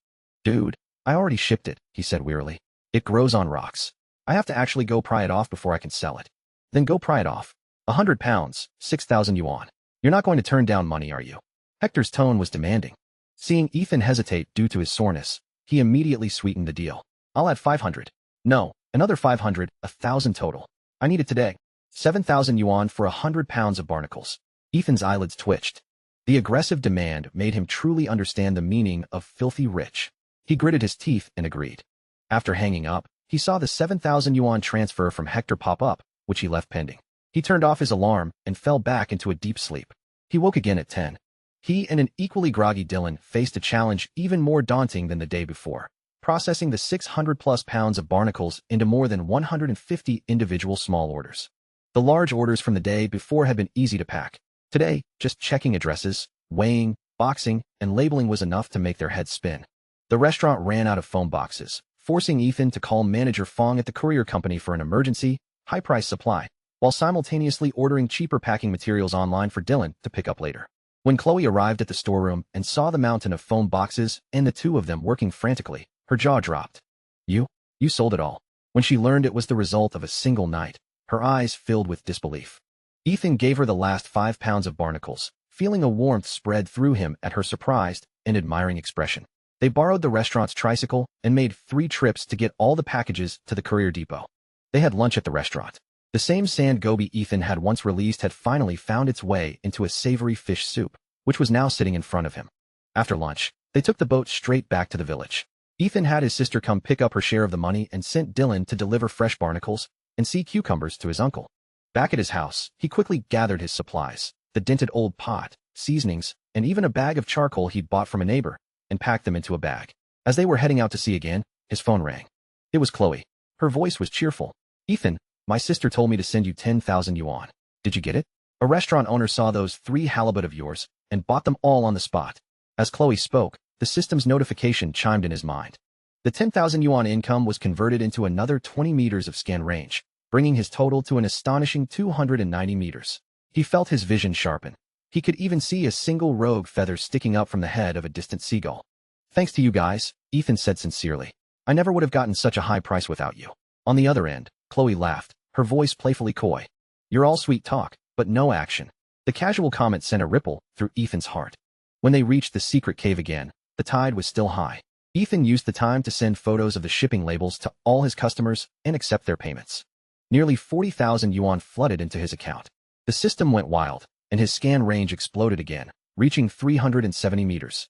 Dude, I already shipped it, he said wearily. It grows on rocks. I have to actually go pry it off before I can sell it. Then go pry it off. 100 pounds, 6,000 yuan. You're not going to turn down money, are you? Hector's tone was demanding. Seeing Ethan hesitate due to his soreness, he immediately sweetened the deal. I'll add 500. No, another 500, 1,000 total. I need it today. 7,000 yuan for 100 pounds of barnacles. Ethan's eyelids twitched. The aggressive demand made him truly understand the meaning of filthy rich. He gritted his teeth and agreed. After hanging up, he saw the 7,000 yuan transfer from Hector pop up, which he left pending. He turned off his alarm and fell back into a deep sleep. He woke again at 10. He and an equally groggy Dylan faced a challenge even more daunting than the day before, processing the 600-plus pounds of barnacles into more than 150 individual small orders. The large orders from the day before had been easy to pack. Today, just checking addresses, weighing, boxing, and labeling was enough to make their heads spin. The restaurant ran out of foam boxes, forcing Ethan to call manager Fong at the courier company for an emergency, high-price supply, while simultaneously ordering cheaper packing materials online for Dylan to pick up later. When Chloe arrived at the storeroom and saw the mountain of foam boxes and the two of them working frantically, her jaw dropped. You sold it all. When she learned it was the result of a single night, her eyes filled with disbelief. Ethan gave her the last 5 pounds of barnacles, feeling a warmth spread through him at her surprised and admiring expression. They borrowed the restaurant's tricycle and made 3 trips to get all the packages to the courier depot. They had lunch at the restaurant. The same sand goby Ethan had once released had finally found its way into a savory fish soup, which was now sitting in front of him. After lunch, they took the boat straight back to the village. Ethan had his sister come pick up her share of the money and sent Dylan to deliver fresh barnacles and sea cucumbers to his uncle. Back at his house, he quickly gathered his supplies, the dented old pot, seasonings, and even a bag of charcoal he'd bought from a neighbor, and packed them into a bag. As they were heading out to sea again, his phone rang. It was Chloe. Her voice was cheerful. Ethan, my sister told me to send you 10,000 yuan. Did you get it? A restaurant owner saw those 3 halibut of yours and bought them all on the spot. As Chloe spoke, the system's notification chimed in his mind. The 10,000 yuan income was converted into another 20 meters of scan range, bringing his total to an astonishing 290 meters. He felt his vision sharpen. He could even see a single rogue feather sticking up from the head of a distant seagull. Thanks to you guys, Ethan said sincerely. I never would have gotten such a high price without you. On the other end, Chloe laughed, her voice playfully coy. You're all sweet talk, but no action. The casual comment sent a ripple through Ethan's heart. When they reached the secret cave again, the tide was still high. Ethan used the time to send photos of the shipping labels to all his customers and accept their payments. Nearly 40,000 yuan flooded into his account. The system went wild, and his scan range exploded again, reaching 370 meters.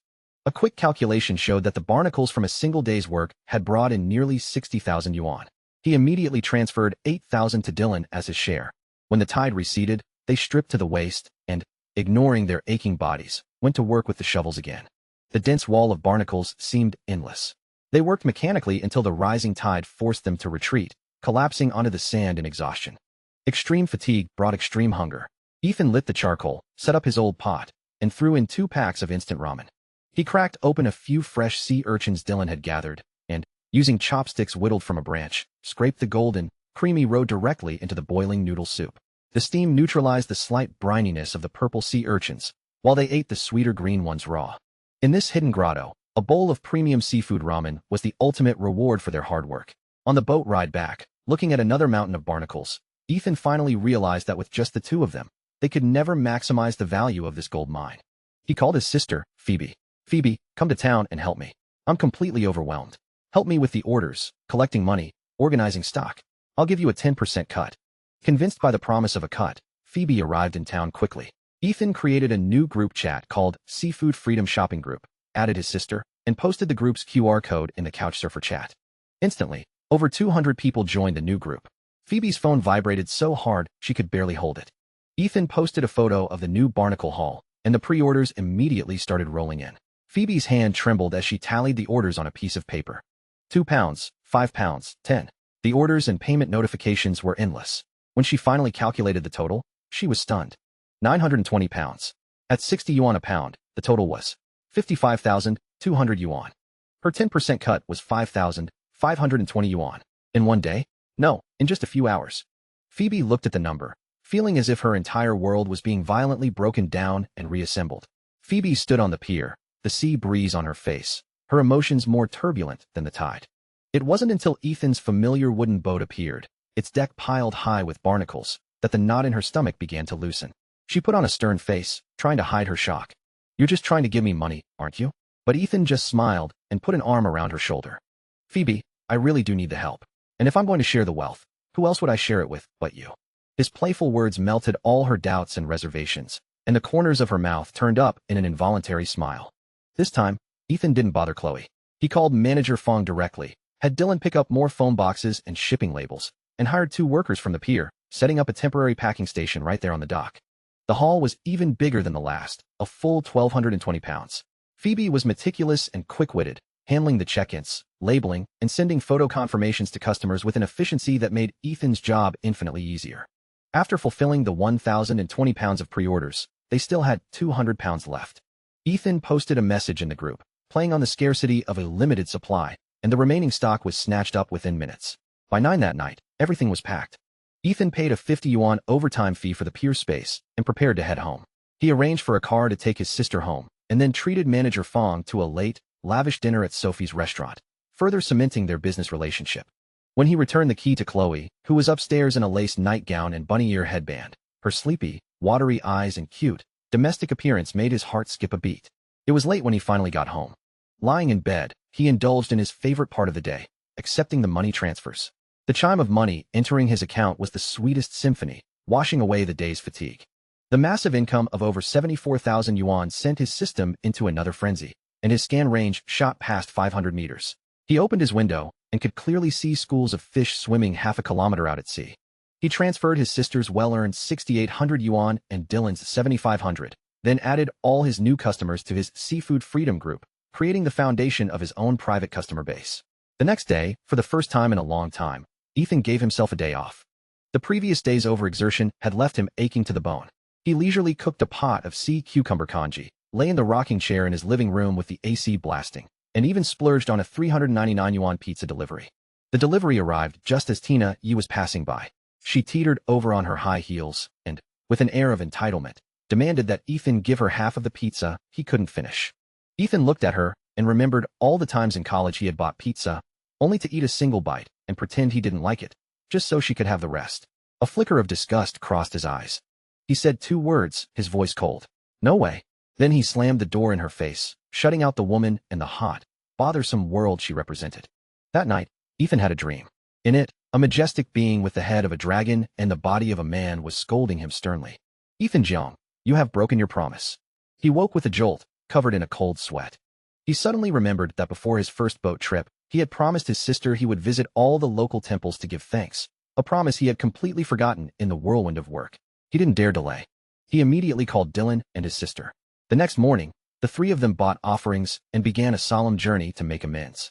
A quick calculation showed that the barnacles from a single day's work had brought in nearly 60,000 yuan. He immediately transferred 8,000 to Dylan as his share. When the tide receded, they stripped to the waist and, ignoring their aching bodies, went to work with the shovels again. The dense wall of barnacles seemed endless. They worked mechanically until the rising tide forced them to retreat, collapsing onto the sand in exhaustion. Extreme fatigue brought extreme hunger. Ethan lit the charcoal, set up his old pot, and threw in 2 packs of instant ramen. He cracked open a few fresh sea urchins Dylan had gathered, and, using chopsticks whittled from a branch, scraped the golden, creamy roe directly into the boiling noodle soup. The steam neutralized the slight brininess of the purple sea urchins, while they ate the sweeter green ones raw. In this hidden grotto, a bowl of premium seafood ramen was the ultimate reward for their hard work. On the boat ride back, looking at another mountain of barnacles, Ethan finally realized that with just the 2 of them, they could never maximize the value of this gold mine. He called his sister, Phoebe. "Phoebe, come to town and help me. I'm completely overwhelmed. Help me with the orders, collecting money, organizing stock. I'll give you a 10% cut." Convinced by the promise of a cut, Phoebe arrived in town quickly. Ethan created a new group chat called Seafood Freedom Shopping Group, added his sister, and posted the group's QR code in the Couchsurfer chat. Instantly, over 200 people joined the new group. Phoebe's phone vibrated so hard she could barely hold it. Ethan posted a photo of the new barnacle haul, and the pre-orders immediately started rolling in. Phoebe's hand trembled as she tallied the orders on a piece of paper. £2, £5, 10. The orders and payment notifications were endless. When she finally calculated the total, she was stunned. £920. At 60 yuan a pound, the total was 55,200 yuan. Her 10% cut was 5,520 yuan. In one day? No, in just a few hours. Phoebe looked at the number, feeling as if her entire world was being violently broken down and reassembled. Phoebe stood on the pier, the sea breeze on her face, her emotions more turbulent than the tide. It wasn't until Ethan's familiar wooden boat appeared, its deck piled high with barnacles, that the knot in her stomach began to loosen. She put on a stern face, trying to hide her shock. "You're just trying to give me money, aren't you?" But Ethan just smiled and put an arm around her shoulder. "Phoebe, I really do need the help. And if I'm going to share the wealth, who else would I share it with but you?" His playful words melted all her doubts and reservations, and the corners of her mouth turned up in an involuntary smile. This time, Ethan didn't bother Chloe. He called Manager Fong directly, had Dylan pick up more phone boxes and shipping labels, and hired 2 workers from the pier, setting up a temporary packing station right there on the dock. The haul was even bigger than the last, a full 1,220 pounds. Phoebe was meticulous and quick-witted, handling the check-ins, labeling, and sending photo confirmations to customers with an efficiency that made Ethan's job infinitely easier. After fulfilling the 1,020 pounds of pre-orders, they still had 200 pounds left. Ethan posted a message in the group, playing on the scarcity of a limited supply, and the remaining stock was snatched up within minutes. By 9 that night, everything was packed. Ethan paid a 50 yuan overtime fee for the pier space and prepared to head home. He arranged for a car to take his sister home, and then treated Manager Fong to a late, lavish dinner at Sophie's restaurant, further cementing their business relationship. When he returned the key to Chloe, who was upstairs in a lace nightgown and bunny ear headband, her sleepy, watery eyes and cute, domestic appearance made his heart skip a beat. It was late when he finally got home. Lying in bed, he indulged in his favorite part of the day, accepting the money transfers. The chime of money entering his account was the sweetest symphony, washing away the day's fatigue. The massive income of over 74,000 yuan sent his system into another frenzy, and his scan range shot past 500 meters. He opened his window and could clearly see schools of fish swimming half a kilometer out at sea. He transferred his sister's well-earned 6,800 yuan and Dylan's 7,500, then added all his new customers to his Seafood Freedom Group, creating the foundation of his own private customer base. The next day, for the first time in a long time, Ethan gave himself a day off. The previous day's overexertion had left him aching to the bone. He leisurely cooked a pot of sea cucumber congee, lay in the rocking chair in his living room with the AC blasting, and even splurged on a 399 yuan pizza delivery. The delivery arrived just as Tina Yi was passing by. She teetered over on her high heels and, with an air of entitlement, demanded that Ethan give her half of the pizza he couldn't finish. Ethan looked at her and remembered all the times in college he had bought pizza, only to eat a single bite and pretend he didn't like it, just so she could have the rest. A flicker of disgust crossed his eyes. He said 2 words, his voice cold. "No way." Then he slammed the door in her face, shutting out the woman and the hot, bothersome world she represented. That night, Ethan had a dream. In it, a majestic being with the head of a dragon and the body of a man was scolding him sternly. "Ethan Jiang, you have broken your promise." He woke with a jolt, covered in a cold sweat. He suddenly remembered that before his first boat trip, he had promised his sister he would visit all the local temples to give thanks, a promise he had completely forgotten in the whirlwind of work. He didn't dare delay. He immediately called Dylan and his sister. The next morning, the three of them bought offerings and began a solemn journey to make amends.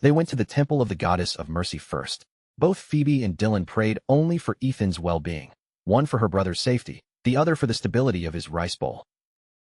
They went to the temple of the goddess of mercy first. Both Phoebe and Dylan prayed only for Ethan's well-being, one for her brother's safety, the other for the stability of his rice bowl.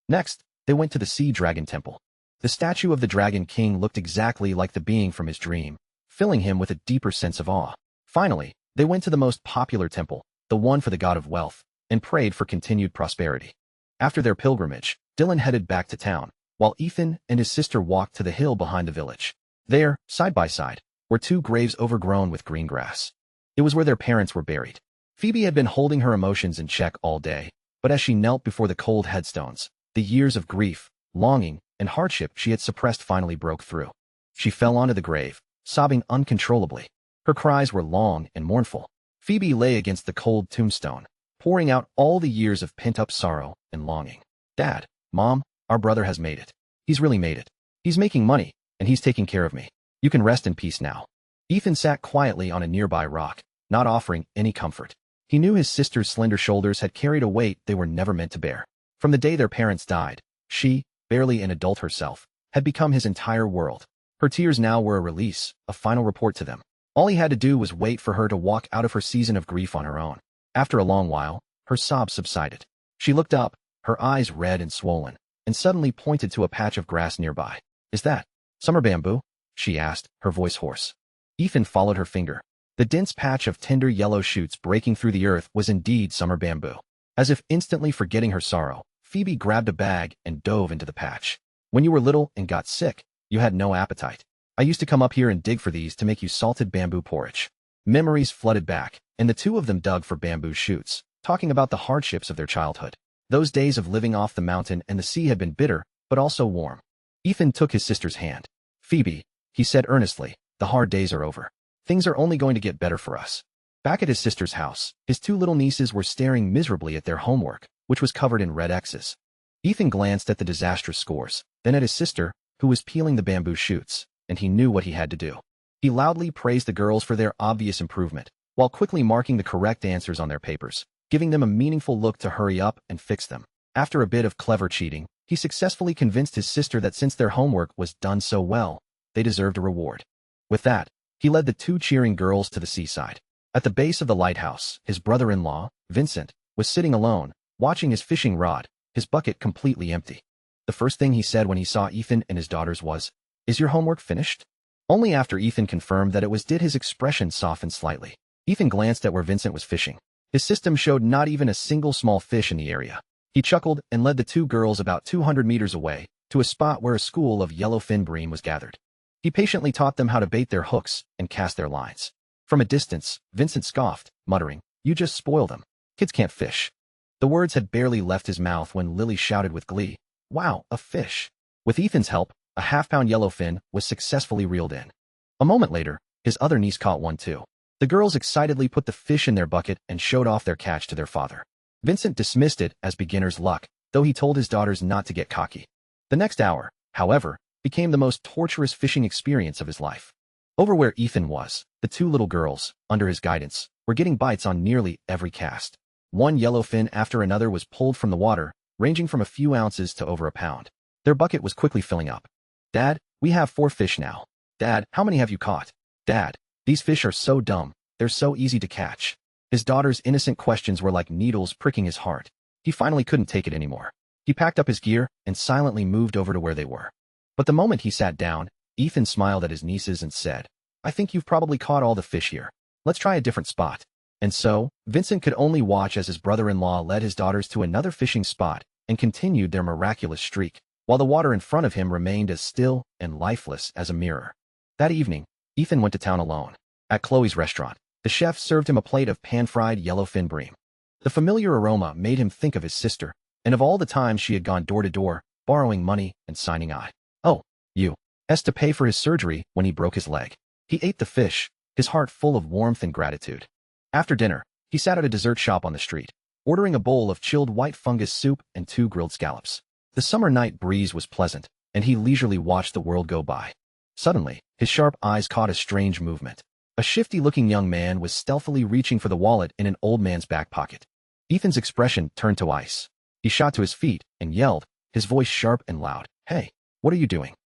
Next, they went to the sea dragon temple. The statue of the Dragon King looked exactly like the being from his dream, filling him with a deeper sense of awe. Finally, they went to the most popular temple, the one for the god of wealth, and prayed for continued prosperity. After their pilgrimage, Dylan headed back to town, while Ethan and his sister walked to the hill behind the village. There, side by side, were two graves overgrown with green grass. It was where their parents were buried. Phoebe had been holding her emotions in check all day, but as she knelt before the cold headstones, the years of grief, longing, and hardship she had suppressed finally broke through. She fell onto the grave, sobbing uncontrollably. Her cries were long and mournful. Phoebe lay against the cold tombstone, pouring out all the years of pent-up sorrow and longing. "Dad, Mom, our brother has made it. He's really made it. He's making money, and he's taking care of me. You can rest in peace now." Ethan sat quietly on a nearby rock, not offering any comfort. He knew his sister's slender shoulders had carried a weight they were never meant to bear. From the day their parents died, she, barely an adult herself, had become his entire world. Her tears now were a release, a final report to them. All he had to do was wait for her to walk out of her season of grief on her own. After a long while, her sobs subsided. She looked up, her eyes red and swollen, and suddenly pointed to a patch of grass nearby. "Is that summer bamboo?" she asked, her voice hoarse. Ethan followed her finger. The dense patch of tender yellow shoots breaking through the earth was indeed summer bamboo. As if instantly forgetting her sorrow, Phoebe grabbed a bag and dove into the patch. "When you were little and got sick, you had no appetite. I used to come up here and dig for these to make you salted bamboo porridge." Memories flooded back, and the two of them dug for bamboo shoots, talking about the hardships of their childhood. Those days of living off the mountain and the sea had been bitter, but also warm. Ethan took his sister's hand. "Phoebe," he said earnestly, "the hard days are over. Things are only going to get better for us." Back at his sister's house, his two little nieces were staring miserably at their homework, which was covered in red X's. Ethan glanced at the disastrous scores, then at his sister, who was peeling the bamboo shoots, and he knew what he had to do. He loudly praised the girls for their obvious improvement, while quickly marking the correct answers on their papers, giving them a meaningful look to hurry up and fix them. After a bit of clever cheating, he successfully convinced his sister that since their homework was done so well, they deserved a reward. With that, he led the two cheering girls to the seaside. At the base of the lighthouse, his brother-in-law, Vincent, was sitting alone, watching his fishing rod, his bucket completely empty. The first thing he said when he saw Ethan and his daughters was, "Is your homework finished?" Only after Ethan confirmed that it was did his expression soften slightly. Ethan glanced at where Vincent was fishing. His system showed not even a single small fish in the area. He chuckled and led the two girls about 200 meters away, to a spot where a school of yellowfin bream was gathered. He patiently taught them how to bait their hooks and cast their lines. From a distance, Vincent scoffed, muttering, "You just spoil them. Kids can't fish." The words had barely left his mouth when Lily shouted with glee, "Wow, a fish!" With Ethan's help, a half-pound yellowfin was successfully reeled in. A moment later, his other niece caught one too. The girls excitedly put the fish in their bucket and showed off their catch to their father. Vincent dismissed it as beginner's luck, though he told his daughters not to get cocky. The next hour, however, became the most torturous fishing experience of his life. Over where Ethan was, the two little girls, under his guidance, were getting bites on nearly every cast. One yellowfin after another was pulled from the water, ranging from a few ounces to over a pound. Their bucket was quickly filling up. "Dad, we have 4 fish now." "Dad, how many have you caught?" "Dad, these fish are so dumb, they're so easy to catch." His daughter's innocent questions were like needles pricking his heart. He finally couldn't take it anymore. He packed up his gear and silently moved over to where they were. But the moment he sat down, Ethan smiled at his nieces and said, "I think you've probably caught all the fish here. Let's try a different spot." And so, Vincent could only watch as his brother-in-law led his daughters to another fishing spot and continued their miraculous streak, while the water in front of him remained as still and lifeless as a mirror. That evening, Ethan went to town alone. At Chloe's restaurant, the chef served him a plate of pan-fried yellowfin bream. The familiar aroma made him think of his sister, and of all the times she had gone door to door, borrowing money and signing U.S. to pay for his surgery when he broke his leg. He ate the fish, his heart full of warmth and gratitude. After dinner, he sat at a dessert shop on the street, ordering a bowl of chilled white fungus soup and 2 grilled scallops. The summer night breeze was pleasant, and he leisurely watched the world go by. Suddenly, his sharp eyes caught a strange movement. A shifty-looking young man was stealthily reaching for the wallet in an old man's back pocket. Ethan's expression turned to ice. He shot to his feet and yelled, his voice sharp and loud, "Hey, what are you doing?"